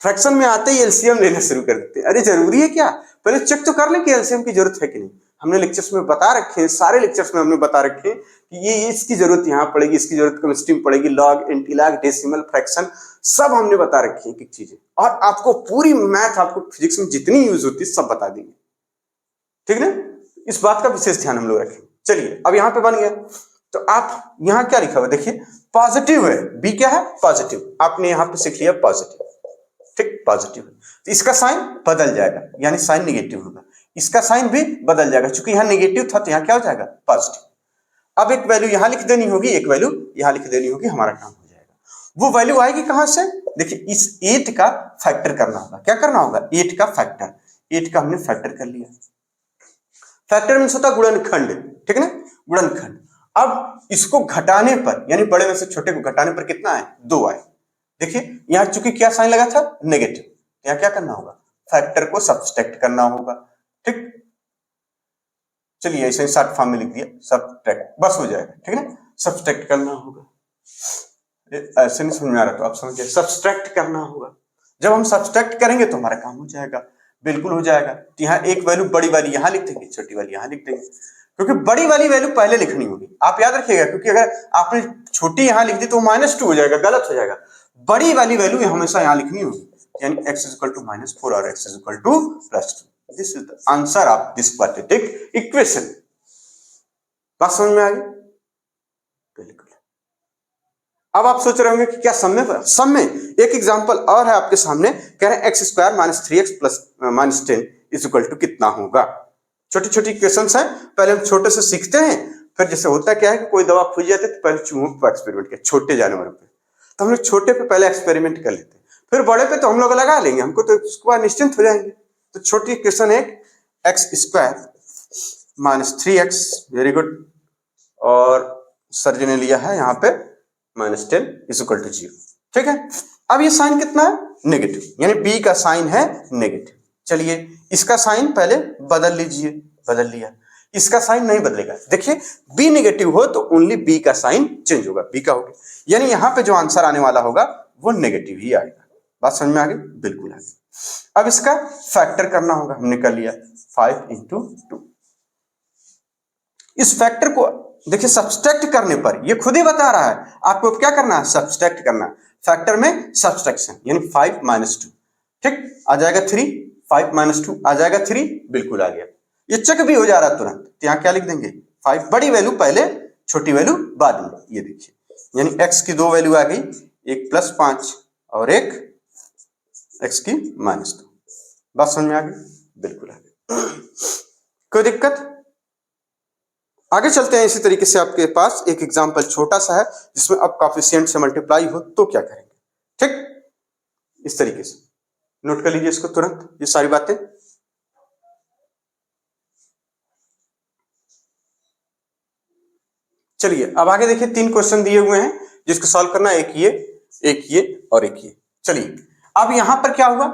फ्रैक्शन में आते ही एलसीएम लेना शुरू कर देते हैं। अरे जरूरी है क्या, पहले चेक तो कर लें कि एलसीएम की जरूरत है कि नहीं। हमने लेक्चर्स में बता रखे हैं, सारे लेक्चर्स में हमने बता रखे हैं कि ये इसकी जरूरत यहाँ पड़ेगी, इसकी जरूरत केमिस्ट्री में पड़ेगी, लॉग, एंटीलॉग, डेसिमल, फ्रैक्शन, सब हमने बता रखी है एक चीजें। और आपको पूरी मैथ, आपको फिजिक्स में जितनी यूज होती है सब बता देंगे, ठीक ना। इस बात का विशेष ध्यान हम लोग रखेंगे। चलिए अब यहाँ पे बन गया, तो आप यहाँ क्या लिखा हुआ देखिए, पॉजिटिव है, बी क्या है, पॉजिटिव। आपने यहाँ पे सीख लिया पॉजिटिव, ठीक, पॉजिटिव है तो इसका साइन बदल जाएगा, यानी साइन निगेटिव होगा। इसका साइन भी बदल जाएगा, क्योंकि यहाँ निगेटिव था तो यहाँ क्या हो जाएगा, पॉजिटिव। अब एक वैल्यू यहाँ लिख देनी होगी, एक वैल्यू यहाँ लिख देनी होगी, हमारा काम हो जाएगा। वो वैल्यू आएगी कहां से, देखिए इस 8 का फैक्टर करना होगा। क्या करना होगा, 8 का फैक्टर। 8 का हमने फैक्टर कर लिया। फैक्टर मीन्स होता है गुणनखंड, ठीक है ना, गुणनखंड। अब इसको घटाने पर, यानी बड़े में से छोटे को घटाने पर कितना है, 2 आए। देखिए यहां चूंकि क्या साइन लगा था, नेगेटिव, यहां क्या करना होगा, फैक्टर को सब्सट्रैक्ट करना होगा, ठीक। चलिए ऐसे ही शॉर्ट फॉर्म में लिख दिया, सब्सट्रैक्ट, बस हो जाएगा, ठीक है ना, सब्सट्रैक्ट करना होगा। ऐसे नहीं समझ में आ रहा तो आप समझिए, सब्सट्रैक्ट करना होगा। जब हम सब्सट्रैक्ट करेंगे तो हमारा काम हो जाएगा, बिल्कुल हो जाएगा। तो यहाँ एक वैल्यू बड़ी वाली यहां लिख देंगे, छोटी वाली यहां लिख देंगे, क्योंकि बड़ी वाली वैल्यू पहले लिखनी होगी, आप याद रखिएगा। क्योंकि अगर आपने छोटी यहां लिख दी तो -2 हो जाएगा, गलत हो जाएगा। बड़ी वाली वैल्यू हमेशा यहां लिखनी होगी, यानी x = -4 और x = +2। This is the answer of this quadratic equation. बात समझ में आ गई, बिल्कुल। अब आप सोच रहे होंगे कि क्या सम में, सम में एक एग्जांपल और है आपके सामने, कह रहे हैं x² - 3x + -10 = कितना होगा। छोटी छोटी क्वेश्चंस हैं, पहले हम छोटे से सीखते हैं, फिर जैसे होता क्या है कि कोई दवा फूल जाती है तो पहले चूहों पर एक्सपेरिमेंट किया, छोटे जानवरों पे, तो हम लोग छोटे पे पहले एक्सपेरिमेंट कर लेते हैं, फिर बड़े पे तो हम लोग लगा लेंगे, हमको तो उसके बाद निश्चिंत हो जाएंगे। तो छोटी क्वेश्चन है, x² - 3x, वेरी गुड, और सर जी ने लिया है यहाँ पे -10 = 0, ठीक है। अब ये साइन कितना है, नेगेटिव, यानी b का साइन है नेगेटिव। चलिए इसका साइन पहले बदल लीजिए, बदल लिया। इसका साइन नहीं बदलेगा, देखिए b नेगेटिव हो तो ओनली b का साइन चेंज होगा, b का होगा, यानी यहाँ पे जो आंसर आने वाला होगा वो नेगेटिव ही आएगा। बात समझ में आ गई, बिल्कुल आ गई। अब इसका फैक्टर करना होगा, हमने कर लिया 5 × 2। इस फैक्टर को देखिए सब्सट्रैक्ट करने पर, ये खुद ही बता रहा है आपको क्या करना है, सब्सट्रैक्ट करना। फैक्टर में सब्सट्रैक्शन, यानी 5 - 2, ठीक, आ जाएगा 3, 5 - 2 आ जाएगा 3, बिल्कुल आ गया। ये चेक भी हो जा रहा है तुरंत, तो यहाँ क्या लिख देंगे, 5, बड़ी वैल्यू पहले, छोटी वैल्यू बाद में। ये देखिए, यानी x की 2 वैल्यू आ गई, एक +5 और एक x की -2। बात समझ में आ गई, बिल्कुल आ गई। कोई दिक्कत, आगे चलते हैं। इसी तरीके से आपके पास एक एग्जांपल छोटा सा है, जिसमें अब कोएफिशिएंट से मल्टीप्लाई हो तो क्या करेंगे, ठीक, इस तरीके से नोट कर लीजिए इसको तुरंत, ये सारी बातें। चलिए अब आगे देखिए, 3 क्वेश्चन दिए हुए हैं जिसको सॉल्व करना है, एक ये, एक ये और एक ये। चलिए अब यहां पर क्या हुआ,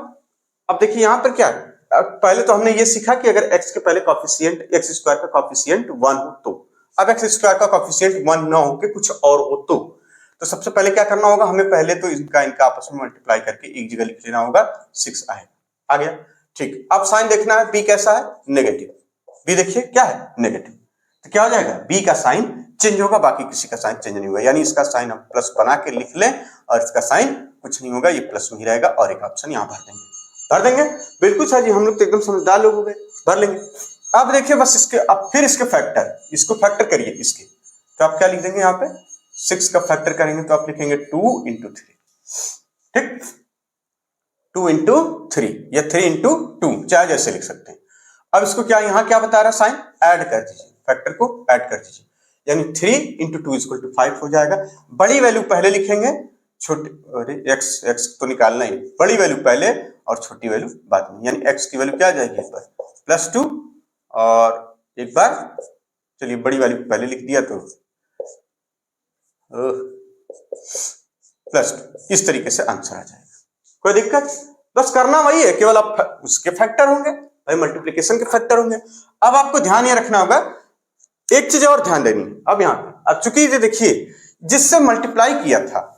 अब देखिए यहां पर क्या है, पहले तो हमने ये सीखा कि अगर x के पहले कोएफिशिएंट, x² का कोएफिशिएंट 1 हो तो। अब x² का कोएफिशिएंट 1 ना हो के कुछ और हो तो सबसे पहले क्या करना होगा, हमें पहले तो इनका आपस में मल्टीप्लाई करके एक जगह लिख लेना होगा, 6 आएगा, आ गया, ठीक। अब साइन देखना है, b कैसा है, नेगेटिव, b देखिए क्या है, नेगेटिव, तो क्या हो जाएगा, b का साइन चेंज होगा, बाकी किसी का साइन चेंज नहीं होगा, यानी इसका साइन हम प्लस बना के लिख लें और इसका साइन कुछ नहीं होगा, ये प्लस में ही रहेगा, और एक ऑप्शन यहाँ भर देंगे, बिल्कुल सर जी, हम लोग तो एकदम समझदार लोग हो गए, भर लेंगे। अब देखिए बस इसके, अब फिर इसके फैक्टर, इसको फैक्टर करिए इसके, तो आप क्या लिख देंगे, यहाँ पे 6 का फैक्टर करेंगे तो आप लिखेंगे 2 × 3, ठीक, 2 × 3 या 3 × 2, चाहे जैसे लिख सकते हैं। अब इसको क्या, यहाँ क्या बता रहा है, साइन ऐड कर दीजिए, फैक्टर को ऐड कर दीजिए, यानी 3 × 2 = 5 हो जाएगा। बड़ी वैल्यू पहले लिखेंगे, छोटी, अरे एक्स तो निकालना ही, बड़ी वैल्यू पहले और छोटी वैल्यू बाद में, यानी एक्स की वैल्यू क्या आ जाएगी एक बार +2 और एक बार, चलिए बड़ी वैल्यू पहले लिख दिया तो +2, इस तरीके से आंसर आ जाएगा। कोई दिक्कत? बस करना वही है, केवल आप उसके फैक्टर होंगे भाई, मल्टीप्लिकेशन के फैक्टर होंगे। अब आपको ध्यान ये रखना होगा, एक चीज और ध्यान देनी है। अब यहाँ पे अब चूंकि ये देखिए जिससे मल्टीप्लाई किया था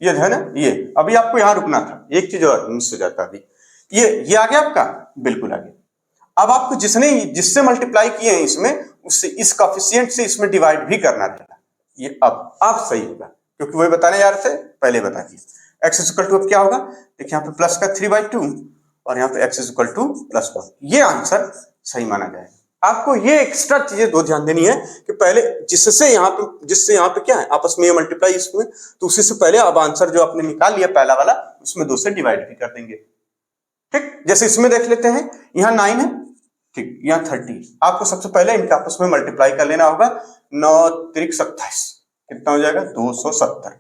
ये है ना, ये अभी आपको यहाँ रुकना था, एक चीज और मिस हो जाता अभी, ये आ गया आपका, बिल्कुल आ गया। अब आपको जिससे मल्टीप्लाई किए हैं इसमें, उससे इस कोएफिशिएंट से इसमें डिवाइड भी करना था। ये अब सही होगा, क्योंकि वही बताने जा रहे थे, पहले बता दिए। एक्स इज इक्वल टू अब क्या होगा, देखिए यहाँ पे प्लस का 3/2 और यहाँ पे एक्स इज इक्वल टू +1, ये आंसर सही माना जाएगा। आपको ये एक्स्ट्रा चीजें दो ध्यान देनी है कि पहले जिससे यहाँ पे क्या है आपस में ये मल्टीप्लाई इसमें, तो उसी से पहले अब आंसर जो आपने निकाल लिया पहला वाला, उसमें 2 से डिवाइड भी कर देंगे। ठीक, जैसे इसमें देख लेते हैं, यहाँ 9 है, ठीक, यहाँ 30, आपको सबसे पहले इनके आपस में मल्टीप्लाई कर लेना होगा। 9 त्रिक 27, कितना हो जाएगा 270,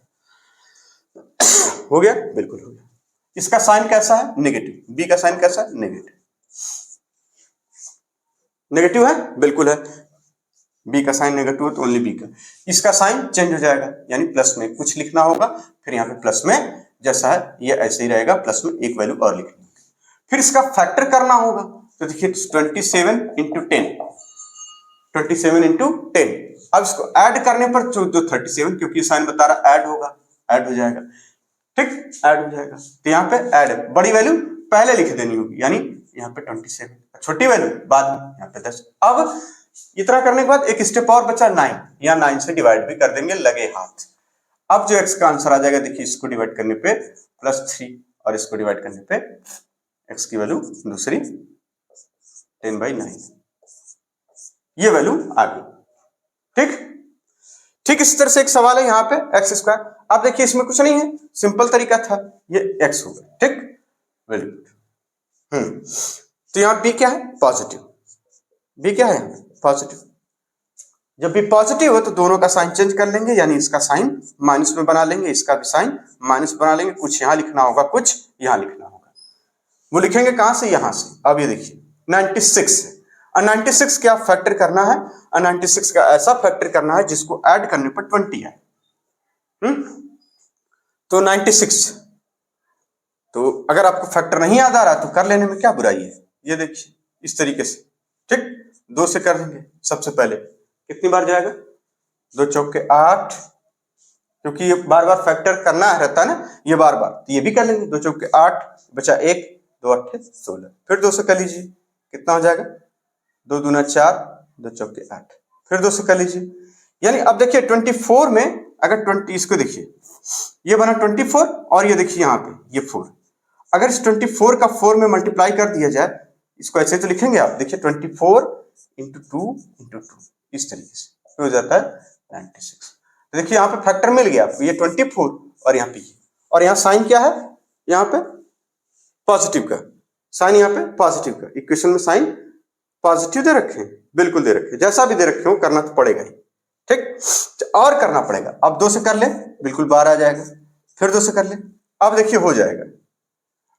हो गया, बिल्कुल हो गया। इसका साइन कैसा है, नेगेटिव, बी का साइन कैसा है, नेगेटिव, नेगेटिव है, बिल्कुल है, बी का साइन नेगेटिव है तो ओनली बी का। इसका साइन चेंज हो जाएगा, यानी प्लस में कुछ लिखना होगा, फिर यहाँ पे प्लस में जैसा है ये ऐसे ही रहेगा, प्लस में एक वैल्यू और लिखनी होगी, फिर इसका फैक्टर करना होगा। तो देखिए 27 × 10, 27 × 10, अब इसको ऐड करने पर जो 37, क्योंकि साइन बता रहा ऐड होगा, ऐड हो जाएगा, ठीक, ऐड हो जाएगा। तो यहाँ पे ऐड है, बड़ी वैल्यू पहले लिख देनी होगी, यानी यहाँ पे 27, छोटी वैल्यू बाद में, यहाँ पे 10। अब इतना करने के बाद एक स्टेप और बचा 9, या 9 से डिवाइड भी कर देंगे लगे हाथ। अब जो एक्स का आंसर आ जाएगा, देखिए इसको डिवाइड करने पे +3 और इसको डिवाइड करने पे एक्स की वैल्यू दूसरी 10/9, ये वैल्यू आ गई। ठीक, ठीक इस तरह से एक सवाल है यहाँ पे x²। अब देखिए इसमें कुछ नहीं है, सिंपल तरीका था, ये x होगा, ठीक, वेरी गुड। तो यहाँ b क्या है, पॉजिटिव, b क्या है, पॉजिटिव। जब भी पॉजिटिव हो तो दोनों का साइन चेंज कर लेंगे, यानी इसका साइन माइनस में बना लेंगे, इसका भी साइन माइनस बना लेंगे, कुछ यहाँ लिखना होगा, कुछ यहाँ लिखना होगा। वो लिखेंगे कहां से, यहां से। अब ये देखिए 96 है, और 96 क्या फैक्टर करना है, और 96 का ऐसा फैक्टर करना है जिसको ऐड करने पर 20 है। तो 96, तो अगर आपको फैक्टर नहीं याद आ रहा तो कर लेने में क्या बुराई है। ये देखिए इस तरीके से, ठीक, 2 से कर लेंगे। सबसे पहले कितनी बार जाएगा, 2 चौके 8, क्योंकि ये बार बार फैक्टर करना रहता है ना, ये बार बार, तो ये भी कर लेंगे। 2 चौके 8 बचा 1, 2 8 16, फिर 2 से कर लीजिए, कितना हो जाएगा, 2 दूना 4, 2 चौके 8, फिर 2 से कर लीजिए। यानी अब देखिए 24 में अगर 20, इसको देखिए ये बना 24 और ये देखिए यहाँ पे ये 4, अगर इस 24 का 4 में मल्टीप्लाई कर दिया जाए, इसको ऐसे तो लिखेंगे आप, देखिए 24 × 2 × 2, इस तरीके से हो जाता है 96। तो देखिए यहाँ पे फैक्टर मिल गया आपको, ये 24 और यहाँ पे ये, और यहाँ साइन क्या है, यहाँ पे पॉजिटिव का साइन, यहाँ पे पॉजिटिव का, इक्वेशन में साइन पॉजिटिव दे रखे हैं, बिल्कुल दे रखे, जैसा भी दे रखे हो करना तो पड़ेगा ही, ठीक, और करना पड़ेगा। अब 2 से कर ले, बिल्कुल 12 आ जाएगा, फिर 2 से कर ले, अब देखिए हो जाएगा,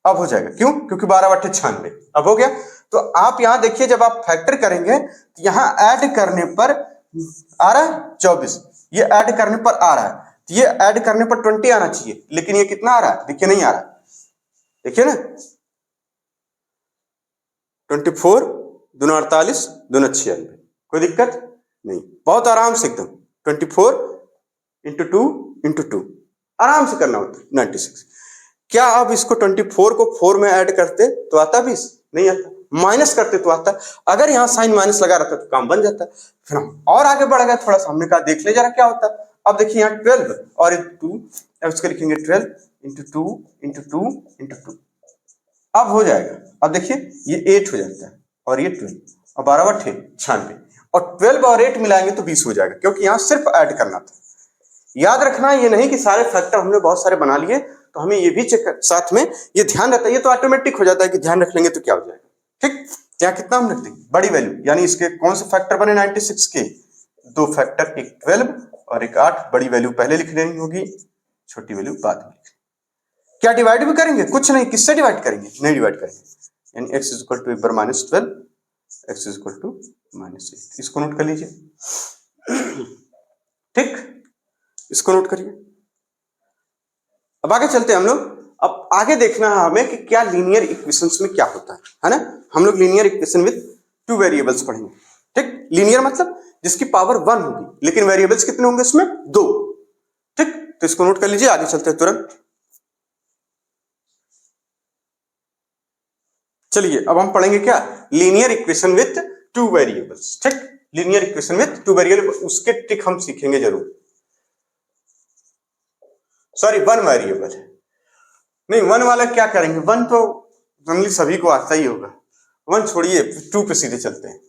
अब हो जाएगा, क्यों, क्योंकि 12 × 8 = 96, अब हो गया। तो आप यहां देखिए जब आप फैक्टर करेंगे तो यहां ऐड करने पर आ रहा है 24, ये ऐड करने पर आ रहा है, तो ये ऐड करने पर 20 आना चाहिए, लेकिन ये कितना आ रहा है, देखिए नहीं आ रहा, देखिए ना, 24 दूना 48 दूना 96, कोई दिक्कत नहीं, बहुत आराम से एकदम 24 × 2 × 2 आराम से करना होता है 96। क्या अब इसको 24 को 4 में ऐड करते तो आता 20, नहीं आता, माइनस करते तो आता, अगर यहाँ साइन माइनस लगा रहता तो काम बन जाता। फिर हम और आगे बढ़ गए थोड़ा, सामने का देख ले जरा क्या होता। अब देखिए यहाँ 12 और 2, अब इसको लिखेंगे 12 × 2 × 2 × 2, अब हो जाएगा। अब देखिए ये 8 हो जाता है और ये 12 और 12 × 8 96, और 12 और 8 मिलाएंगे तो 20 हो जाएगा, क्योंकि यहाँ सिर्फ ऐड करना था। याद रखना ये नहीं कि सारे फैक्टर हमने बहुत सारे बना लिए, तो हमें ये भी चेक साथ में ये ध्यान रहता है, ये तो ऑटोमेटिक हो जाता है कि ध्यान रख लेंगे तो क्या हो जाएगा, ठीक। क्या कितना हम रख देंगे, बड़ी वैल्यू, यानी इसके कौन से फैक्टर बने 96 के, 2 फैक्टर, एक 12 और एक 8, बड़ी वैल्यू पहले लिख लेनी होगी, छोटी वैल्यू बाद में लिखेंगे। क्या डिवाइड भी करेंगे? कुछ नहीं, किससे डिवाइड करेंगे? नहीं डिवाइड करेंगे, यानी x इज इक्वल टू एक बार -12, x इज इक्वल टू -8। इसको नोट कर लीजिए, ठीक, इसको नोट करिए। अब आगे चलते हैं हम लोग। अब आगे देखना है हमें कि क्या लीनियर इक्वेशंस में क्या होता है ना। हम लोग linear equation with two variables पढ़ेंगे, ठीक। लीनियर मतलब जिसकी पावर 1 होगी, लेकिन वेरिएबल्स कितने होंगे उसमें? 2, ठीक। तो इसको नोट कर लीजिए, आगे चलते हैं तुरंत। चलिए अब हम पढ़ेंगे क्या? Linear equation with two variables, ठीक। Linear equation with two variable, उसके ट्रिक हम सीखेंगे जरूर। सॉरी, 1 वेरिएबल है नहीं, 1 वाला क्या करेंगे? 1 तो जनरली सभी को आता ही होगा, 1 छोड़िए, 2 पे सीधे चलते हैं।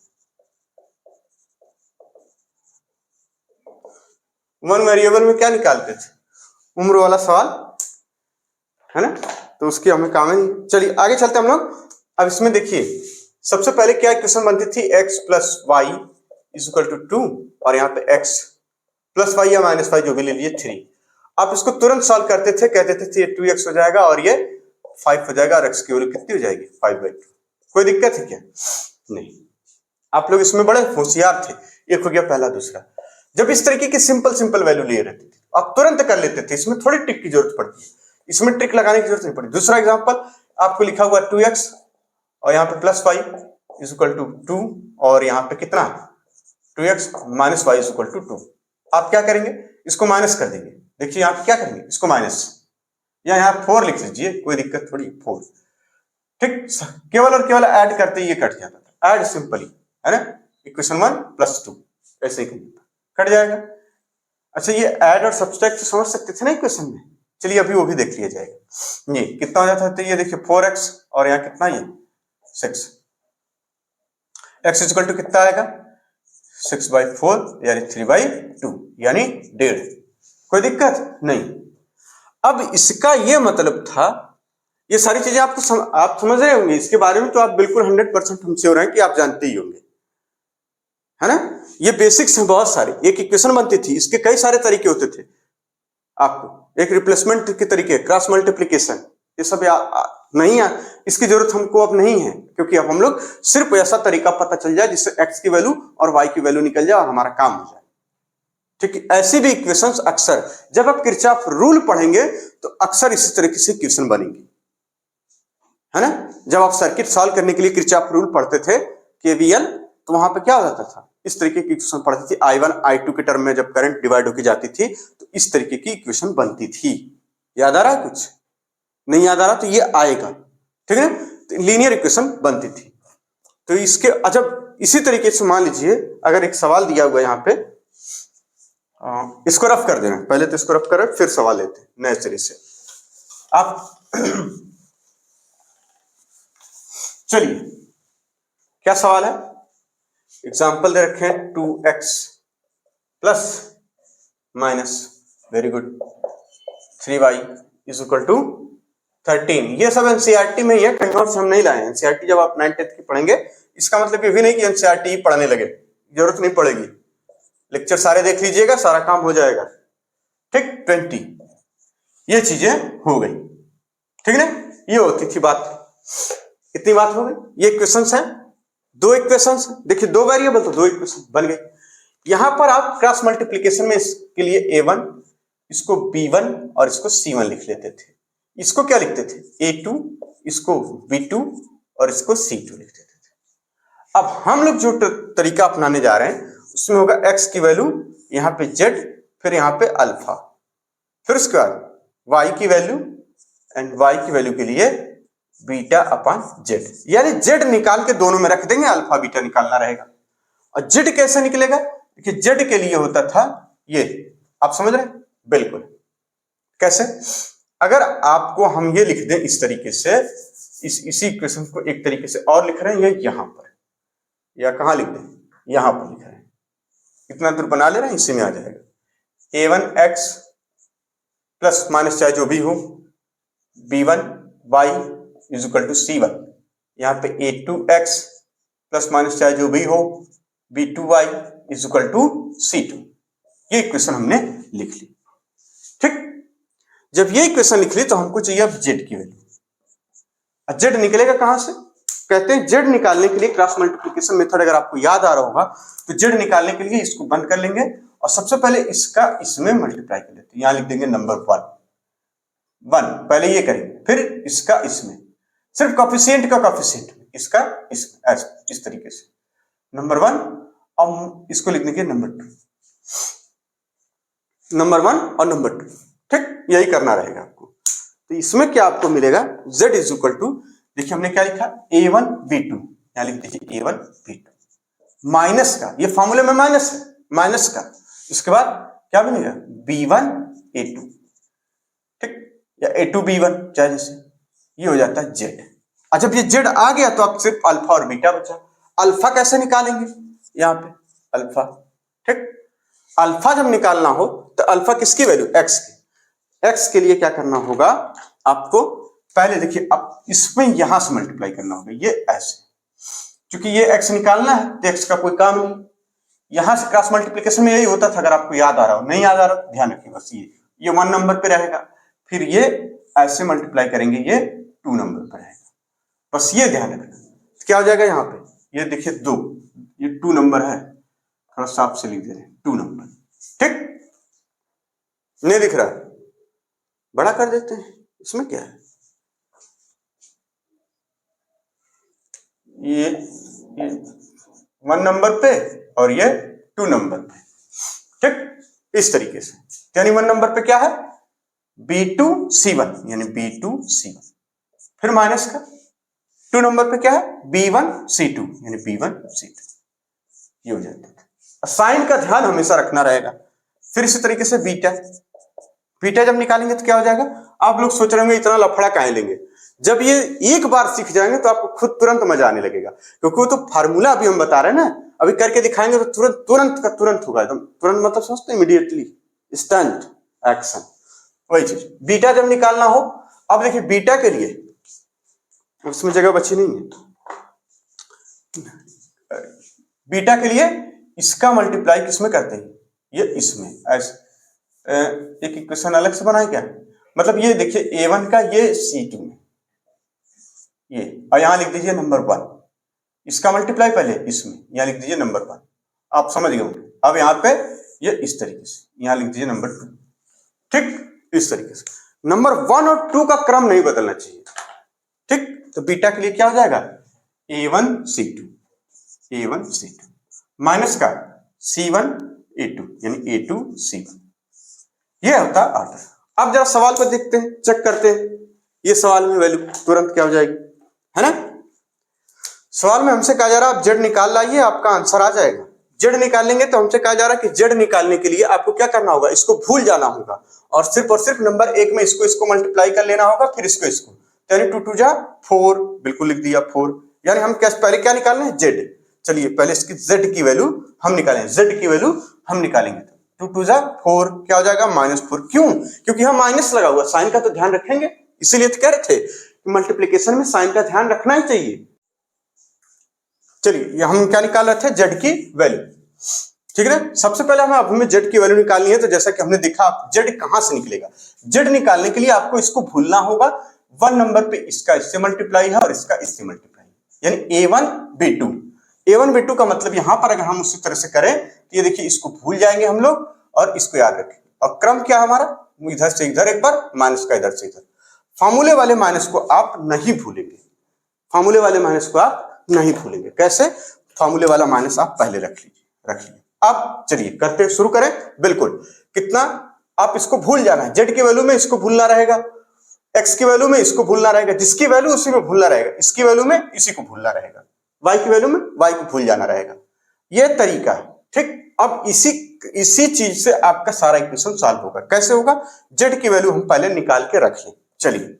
1 वेरिएबल में क्या निकालते थे? उम्र वाला सवाल है ना, तो उसकी हमें काम ही नहीं। चलिए आगे चलते हम लोग। अब इसमें देखिए, सबसे पहले क्या इक्वेशन बनती थी? x plus Y is equal to 2, और यहाँ पे x प्लस वाई या माइनस वाई जो भी ले लिए 3। आप इसको तुरंत सॉल्व करते थे, कहते थे ये 2x हो जाएगा और ये 5 हो जाएगा, और x की वैल्यू कितनी हो जाएगी? 5/2। कोई दिक्कत है क्या? नहीं, आप लोग इसमें बड़े होशियार थे। एक हो गया पहला। दूसरा, जब इस तरीके की सिंपल वैल्यू लिए रहती थी आप तुरंत कर लेते थे, इसमें थोड़ी ट्रिक की जरूरत पड़ती है, इसमें ट्रिक लगाने की जरूरत नहीं पड़ती। दूसरा एग्जांपल, आपको लिखा हुआ 2x और यहाँ पे plus Y is equal to 2, और यहाँ पे कितना? 2x minus Y is equal to 2। आप क्या करेंगे? इसको माइनस कर देंगे। देखिए यहाँ पे क्या करेंगे? इसको माइनस, या यहाँ 4 लिख लीजिए, कोई दिक्कत थोड़ी, 4, ठीक। केवल और केवल ऐड करते ही ये कट जाता था, ऐड सिंपली, है ना। इक्वेशन 1 प्लस 2 ऐसे ही कट जाएगा। अच्छा, ये ऐड और सब्सट्रैक्ट तो समझ सकते थे ना इक्वेशन में, चलिए अभी वो भी देख लिया जाएगा। ये कितना हो जाता है? तो ये देखिए 4x और यहाँ कितना? ये 6। x इक्वल टू कितना आएगा? 6/4 यानी 3/2 यानी 1.5। कोई दिक्कत नहीं। अब इसका ये मतलब था, ये सारी चीजें आपको आप समझ रहे होंगे, इसके बारे में तो आप बिल्कुल 100% हमसे हो रहे हैं कि आप जानते ही होंगे, है ना। ये बेसिक्स हैं बहुत सारे। एक इक्वेशन बनती थी, इसके कई सारे तरीके होते थे। आपको एक रिप्लेसमेंट के तरीके, क्रॉस मल्टीप्लिकेशन, ये सब नहीं है, इसकी जरूरत हमको अब नहीं है, क्योंकि अब हम लोग सिर्फ ऐसा तरीका पता चल जाए जिससे x की वैल्यू और y की वैल्यू निकल जाए और हमारा काम हो जाए, ठीक। ऐसी भी इक्वेशंस अक्सर जब आप किरचॉफ रूल पढ़ेंगे तो अक्सर इसी तरीके से इक्वेशन बनेंगी, है ना। जब आप सर्किट सॉल्व करने के लिए किरचॉफ रूल पढ़ते थे, केवीएल, तो वहां पे क्या हो जाता था? इस तरीके की इक्वेशन पढ़ती थी। I1 I2 के टर्म में जब करंट डिवाइड होकर जाती थी तो इस तरीके की इक्वेशन बनती थी। याद आ रहा है? कुछ नहीं याद आ रहा तो ये आएगा, ठीक है। तो लीनियर इक्वेशन बनती थी। तो इसके जब इसी तरीके से मान लीजिए अगर एक सवाल दिया हुआ यहाँ पे, इसको रफ कर देना, पहले तो इसको रफ करें फिर सवाल लेते हैं नए सिरे से। आप चलिए क्या सवाल है? एग्जाम्पल दे रखे हैं 2x plus minus, very good, 3y is equal to 13। ये सब एनसीईआरटी में ही है, कहीं और से हम नहीं लाए। एनसीईआरटी जब आप 9th की पढ़ेंगे, इसका मतलब ये भी नहीं कि एनसीईआरटी ही पढ़ने लगे, जरूरत नहीं पड़ेगी। लेक्चर सारे देख लीजिएगा, सारा काम हो जाएगा, ठीक। 20 ये चीजें हो गई, ठीक है। ये होती थी बात, इतनी बात हो गई। ये इक्वेशंस हैं, 2 इक्वेशंस, देखिए 2 वेरिएबल तो 2 इक्वेशन बन गई। यहां पर आप क्रॉस मल्टीप्लीकेशन में इसके लिए a1, इसको b1 और इसको c1 लिख लेते थे। इसको क्या लिखते थे? a2, इसको b2 और इसको c2 लिख देते थे। अब हम लोग जो तरीका अपनाने जा रहे हैं उसमें होगा x की वैल्यू यहाँ पे z, फिर यहाँ पे अल्फा, फिर उसके बाद y की वैल्यू एंड y की वैल्यू के लिए बीटा अपॉन जेड, यानी जेड निकाल के दोनों में रख देंगे, अल्फा बीटा निकालना रहेगा। और जेड कैसे निकलेगा? देखिए जेड के लिए होता था ये, आप समझ रहे हैं? बिल्कुल। कैसे? अगर आपको हम ये लिख दें इस तरीके से, इसी इक्वेशन को एक तरीके से और लिख रहे हैं, ये यहां पर, या कहां लिख दें? यहां पर लिख रहे हैं, इतना दूर बना ले रहे हैं, इसी में आ जाएगा। a1x प्लस माइनस चाहे जो भी हो, b1y is equal to c1, यहाँ पे a2x प्लस माइनस चाहे जो भी हो, b2y is equal to c2। ये इक्वेशन हमने लिख ली, ठीक। जब ये इक्वेशन लिख ली तो हमको चाहिए अब जेड की वैल्यू। जेड निकलेगा कहां से? कहते हैं जेड निकालने के लिए क्रॉस मल्टीप्लिकेशन मेथड अगर आपको याद आ रहा होगा तो जेड निकालने के लिए इसको बंद कर लेंगे और सबसे पहले इसका इसमें मल्टीप्लाई कर लेते हैं। यहां लिख देंगे नंबर 1 पहले ये करेंगे, फिर इसका इसमें, सिर्फ कॉफिशिएंट का कॉफिशिएंट इसका इसमें, इस तरीके से नंबर 1 और इसको लिख देंगे नंबर 2, नंबर 1 और नंबर 2। ठीक, यही करना रहेगा आपको। तो इसमें क्या आपको मिलेगा? z इज इक्वल टू, देखिए हमने क्या लिखा, a1 b2, यहां लिख दीजिए a1 b2 माइनस का, ये फॉर्मूले में माइनस है, माइनस का, इसके बाद क्या बनेगा b1 a2, ठीक, या a2 b1 चाहे जैसे, ये हो जाता है z। अच्छा जब ये z आ गया तो आप सिर्फ अल्फा और बीटा बचा। अल्फा कैसे निकालेंगे? यहाँ पे अल्फा, ठीक, अल्फा जब निकालना हो तो अल्फा किसकी वैल्यू? x की। x के लिए क्या करना होगा आपको? पहले देखिए अब इसमें यहां से मल्टीप्लाई करना होगा, ये ऐसे, क्योंकि ये x निकालना है तो x का कोई काम नहीं, यहां से क्रॉस मल्टीप्लिकेशन में यही होता था। अगर आपको याद आ रहा हो, नहीं याद आ रहा हो ध्यान रखिए बस, ये 1 नंबर पे रहेगा, फिर ये ऐसे मल्टीप्लाई करेंगे, ये 2 नंबर पे रहेगा, बस ये ध्यान रखना। तो क्या हो जाएगा यहाँ पे, ये देखिए 2, ये 2 नंबर है, थोड़ा साफ से लिख दे रहे हैं 2 नंबर, ठीक, नहीं दिख रहा, बड़ा कर देते हैं, इसमें क्या है, ये 1 नंबर पे और ये 2 नंबर पे, ठीक, इस तरीके से। यानी 1 नंबर पे क्या है b2c1, यानी b2c1, फिर माइनस का, 2 नंबर पे क्या है b1c2, यानी b1c2, ये हो जाता है। साइन का ध्यान हमेशा रखना रहेगा। फिर इसी तरीके से बीटा, बीटा जब निकालेंगे तो क्या हो जाएगा? आप लोग सोच रहे होंगे इतना लफड़ा काहे लेंगे, जब ये एक बार सीख जाएंगे तो आपको खुद तुरंत मजा आने लगेगा, क्योंकि वो तो फार्मूला अभी हम बता रहे हैं ना, अभी करके दिखाएंगे तो तुरंत तुरंत का तुरंत होगा, एकदम तुरंत, मतलब समझते इमीडिएटली, इंस्टेंट एक्शन, वही चीज। बीटा जब निकालना हो, अब देखिए बीटा के लिए उसमें जगह बची नहीं है, बीटा के लिए इसका मल्टीप्लाई किसमें करते हैं, ये इसमें, एक इक्वेशन अलग से बनाए क्या, मतलब ये देखिए a1 का ये c2 में, ये, और यहां लिख दीजिए नंबर 1, इसका मल्टीप्लाई पहले इसमें, यहां लिख दीजिए नंबर 1, आप समझ गए होंगे। अब यहाँ पे ये इस तरीके से, यहां लिख दीजिए नंबर 2, ठीक, इस तरीके से। नंबर 1 और 2 का क्रम नहीं बदलना चाहिए, ठीक। तो बीटा के लिए क्या हो जाएगा a1 c2, a1 c2 minus का c1 a2, यानी a2 c1, ये होता है ऑर्डर। अब जरा सवाल पर देखते हैं, चेक करते हैं, ये सवाल में वैल्यू तुरंत क्या हो जाएगी, है ना। सवाल में हमसे कहा जा रहा है आप जेड निकाल लाइए, आपका आंसर आ जाएगा। जेड निकालेंगे तो हमसे कहा जा रहा है कि जेड निकालने के लिए आपको क्या करना होगा, इसको भूल जाना होगा और सिर्फ नंबर 1 में इसको मल्टीप्लाई कर लेना होगा, फिर इसको, यानी 2 2 जा 4, बिल्कुल लिख दिया 4, यानी हम क्या पहले क्या निकालना है, जेड। चलिए पहले इसकी जेड की वैल्यू हम निकालें, जेड की वैल्यू हम निकालेंगे, 2 2 जा 4, क्या हो जाएगा -4, क्यों, क्योंकि हम माइनस लगा हुआ, साइन का तो ध्यान रखेंगे, इसीलिए तो कह रहे थे कि मल्टीप्लिकेशन में साइन का ध्यान रखना ही चाहिए। चलिए हम क्या निकाल रहे थे, जेड की वैल्यू, ठीक है ना। सबसे पहले हमें जेड की वैल्यू निकालनी है, तो जैसा कि हमने देखा जेड कहां से निकलेगा, जेड निकालने के लिए आपको इसको भूलना होगा, 1 नंबर पे इसका इससे मल्टीप्लाई है और इसका इससे मल्टीप्लाई, यानी a1 b2, a1 b2 का मतलब यहां पर अगर हम उसी तरह से करें तो ये देखिए इसको भूल जाएंगे हम लोग और इसको याद रखें, और क्रम क्या हमारा, इधर से इधर एक बार, माइनस का इधर से इधर। फार्मूले वाले माइनस को आप नहीं भूलेंगे, फार्मूले वाले माइनस को आप नहीं भूलेंगे। कैसे, फार्मूले वाला माइनस आप पहले रख लीजिए। अब चलिए करते शुरू करें, बिल्कुल, कितना आप इसको भूल जाना है, जेड की वैल्यू में इसको भूलना रहेगा, एक्स की वैल्यू में इसको भूलना रहेगा, जिसकी वैल्यू उसी में भूलना रहेगा, इसकी वैल्यू में इसी को भूलना रहेगा, वाई की वैल्यू में वाई को भूल जाना रहेगा, यह तरीका है, ठीक। अब इसी चीज से आपका सारा इक्वेशन सॉल्व होगा। कैसे होगा, जेड की वैल्यू हम पहले निकाल के रख लें। चलिए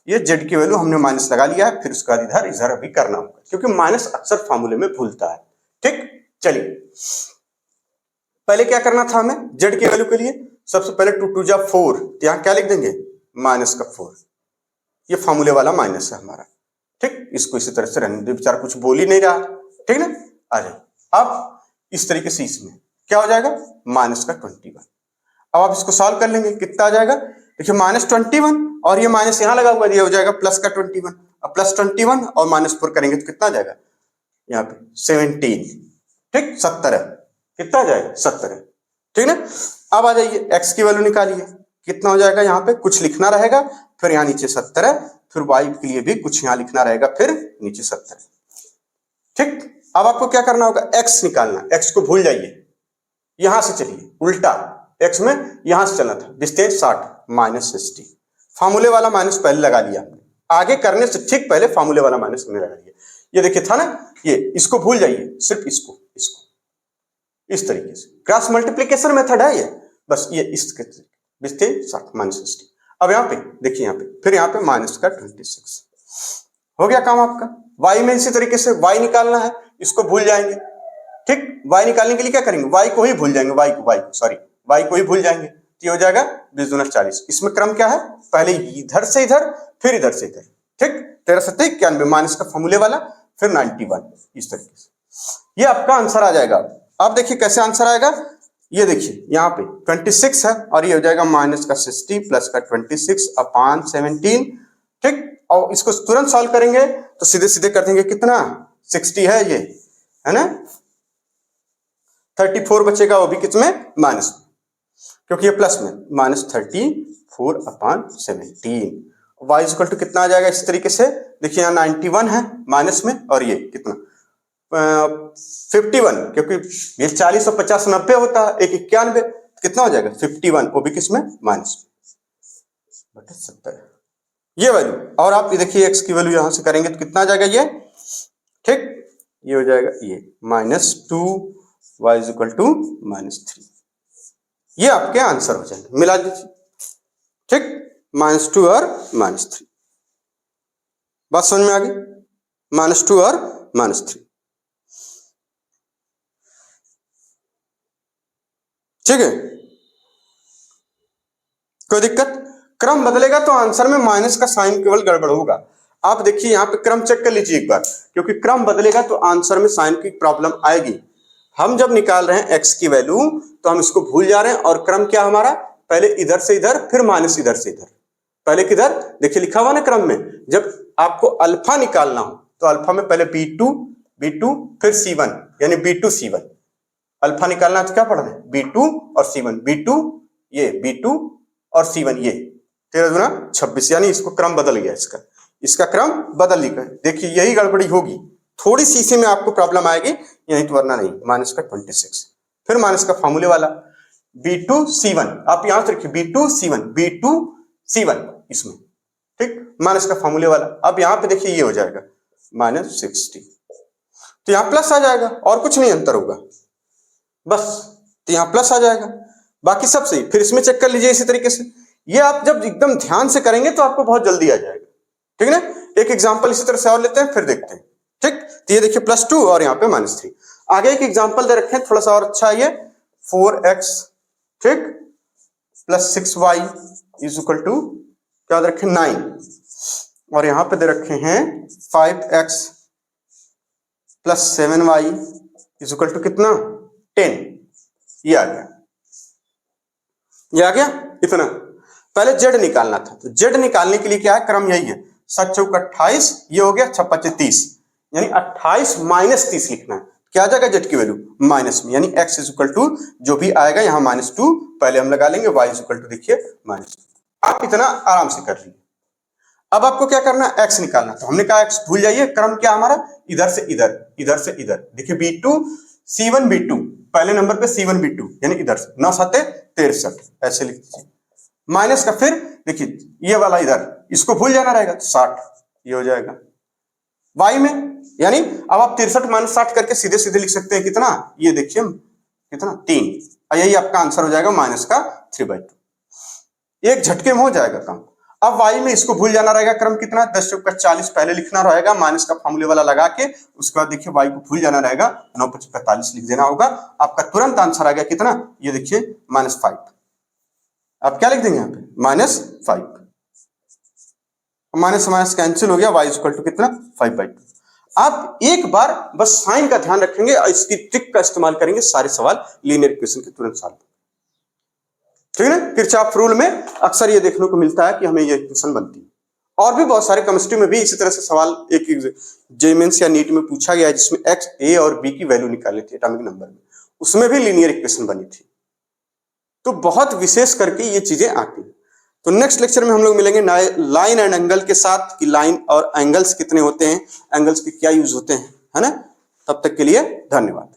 ये जेड की वैल्यू हमने माइनस लगा लिया है, फिर उसके बाद इधर अभी करना होगा, क्योंकि माइनस अक्सर फार्मूले में भूलता है, ठीक। चलिए पहले क्या करना था हमें, जेड की वैल्यू के लिए सबसे पहले 2 2 जा 4, यहां क्या लिख देंगे -4, ये फार्मूले वाला माइनस है हमारा, ठीक। इसको इसी तरह से रहने दे, बेचारा कुछ बोल ही नहीं रहा, ठीक ना। आ जाए, अब इस तरीके से इसमें क्या हो जाएगा -21। अब आप इसको सॉल्व कर लेंगे, कितना आ जाएगा, देखिए -21 और ये माइनस यहाँ लगा हुआ, ये हो जाएगा प्लस का 21। अब +21 और -4 करेंगे तो कितना आ जाएगा यहाँ पे 17, ठीक 70 है। कितना आ जाएगा 70 है, ठीक ना। अब आ जाइए x की वैल्यू निकालिए, कितना हो जाएगा, यहाँ पे कुछ लिखना रहेगा, फिर यहाँ नीचे 70 है, फिर y के लिए भी कुछ यहाँ लिखना रहेगा, फिर नीचे 70 है, ठीक। अब आपको क्या करना होगा, x निकालना, x को भूल जाइए, यहां से चलिए उल्टा, x में यहां से चलना था, डिस्टेंस 60 -60, फार्मूले वाला माइनस पहले लगा लिया, आगे करने से ठीक पहले फार्मूले वाला माइनस हमने लगा लिया। ये देखिए था ना, ये इसको भूल जाइए, सिर्फ इसको इस तरीके से क्रॉस मल्टीप्लीकेशन मेथड है ये, बस ये इसके डिस्टेंस 60 -60। अब यहाँ पे देखिए, यहाँ पे फिर यहाँ पे माइनस का 26 हो गया काम आपका। y में इसी तरीके से y निकालना है, इसको भूल जाएंगे, ठीक। y निकालने के लिए क्या करेंगे, y को ही भूल जाएंगे, y को ही भूल जाएंगे, तो ये हो जाएगा 20 दूना 40। इसमें क्रम क्या है, पहले इधर से इधर, फिर इधर से इधर, ठीक। 1391 माइनस का फॉर्मूले वाला, फिर 91, इस तरीके से ये आपका आंसर आ जाएगा। अब देखिए कैसे आंसर आएगा, ये देखिए यहाँ पे 26 है और ये हो जाएगा माइनस का 60 प्लस का 26 अपॉन 17, ठीक। और इसको तुरंत सॉल्व करेंगे तो सीधे सीधे कर देंगे, कितना 60 है ये, है ना। 34 बचेगा, वो भी किसमें, माइनस में, क्योंकि ये प्लस में, -34 अपॉन 17। y इक्वल टू कितना आ जाएगा, इस तरीके से देखिए, यहाँ 91 है माइनस में, और ये कितना 51, क्योंकि ये 40 और 50 90 होता है, 91 कितना हो जाएगा 51, वो भी किसमें, माइनस में, 70 ये वैल्यू। और आप ये देखिए x की वैल्यू यहां से करेंगे तो कितना आ जाएगा ये, ठीक, ये हो जाएगा ये -2 y इक्वल टू -3। ये आपके आंसर हो जाएंगे, मिला दीजिए, ठीक, -2 और -3। बात समझ में आ गई, -2 और -3, ठीक है। कोई दिक्कत, क्रम बदलेगा तो आंसर में माइनस का साइन केवल गड़बड़ होगा। आप देखिए यहाँ पे क्रम चेक कर लीजिए एक बार, क्योंकि क्रम बदलेगा तो आंसर में साइन की प्रॉब्लम आएगी। हम जब निकाल रहे हैं x की वैल्यू तो हम इसको भूल जा रहे हैं, और क्रम क्या हमारा, पहले इधर से इधर, फिर माइनस इधर से इधर, पहले किधर देखिए लिखा हुआ ना क्रम में, जब आपको अल्फा निकालना हो तो अल्फा में पहले B2 फिर C1, यानी B2 C1, अल्फा निकालना है तो क्या पढ़ रहे हैं, B2 और C1, B2 ये, B2 और C1 ये, 13 दूना 26, यानी इसको क्रम बदल गया, इसका क्रम बदल लिखा है। देखिए यही गड़बड़ी होगी, थोड़ी सी इसी में आपको प्रॉब्लम आएगी, यही तो वरना नहीं, माइनस का 26, फिर माइनस का फॉर्मूले वाला B2 C1, आप यहां से रखिए B2 C1 इसमें, ठीक, माइनस का फॉर्मूले वाला। अब यहां पे देखिए ये हो जाएगा -60, तो यहां प्लस आ जाएगा, और कुछ नहीं अंतर होगा, बस, तो यहां प्लस आ जाएगा, बाकी सब सही। फिर इसमें चेक कर लीजिए इसी तरीके से, ये आप जब एकदम ध्यान से करेंगे तो आपको बहुत जल्दी आ जाएगा, ठीक है ना। एक एग्जांपल इसी तरह से और लेते हैं, फिर देखते हैं, ठीक। तो ये देखिए +2 और यहाँ पे -3। आगे एक एग्जांपल दे रखे हैं, थोड़ा सा और अच्छा है ये, 4x, ठीक, +6y इज इक्वल टू क्या दे रखे 9, और यहाँ पे दे रखे हैं 5x +7y is equal to कितना 10। ये आ गया, ये आ गया इतना। पहले z निकालना था, तो z निकालने के लिए क्या है, क्रम यही है, 7 चौक 28, ये हो गया 6 5 30, यानी 28 -30 लिखना है। क्या आ जाएगा z की वैल्यू माइनस में, यानी x इज इक्वल टू जो भी आएगा यहाँ -2 पहले हम लगा लेंगे, y इज इक्वल टू देखिए -2। आप इतना आराम से कर लीजिए। अब आपको क्या करना है, x निकालना, तो हमने कहा x भूल जाइए, क्रम क्या हमारा, इधर से इधर, इधर से इधर, देखिए B2 C1 B2, पहले नंबर पे C1 B2, यानी इधर से 9 7 63, ऐसे लिख दीजिए, माइनस का, फिर देखिए ये वाला इधर, इसको भूल जाना रहेगा तो 60, ये हो जाएगा y में, यानी अब आप 63 - 60 करके सीधे सीधे लिख सकते हैं कितना, ये देखिए कितना 3, और यही आपका आंसर हो जाएगा माइनस का 3/2। एक झटके में हो जाएगा काम। अब y में इसको भूल जाना रहेगा, क्रम कितना 10 चौक 40 पहले लिखना रहेगा, माइनस का फॉर्मूले वाला लगा के, उसके बाद देखिए y को भूल जाना रहेगा, 9 5 45 लिख देना होगा, आपका तुरंत आंसर आ गया कितना, ये देखिए -5। आप क्या लिख देंगे यहाँ पे -5, माइनस माइनस कैंसिल हो गया, y इक्वल टू कितना 5/2। आप एक बार बस साइन का ध्यान रखेंगे और इसकी ट्रिक का इस्तेमाल करेंगे, सारे सवाल लीनियर इक्वेशन के तुरंत सॉल्व। ठीक है ना। किरचॉफ रूल में अक्सर ये देखने को मिलता है कि हमें ये इक्वेशन बनती है। और भी बहुत सारे केमिस्ट्री में भी इसी तरह से सवाल एक जेमेंस या नीट में पूछा गया है, जिसमें एक्स, ए और बी की वैल्यू निकाली थी एटॉमिक नंबर में, उसमें भी लीनियर इक्वेशन बनी थी। तो बहुत विशेष करके ये चीजें आती हैं। तो नेक्स्ट लेक्चर में हम लोग मिलेंगे लाइन एंड एंगल के साथ, कि लाइन और एंगल्स कितने होते हैं, एंगल्स के क्या यूज होते हैं, है ना। तब तक के लिए धन्यवाद।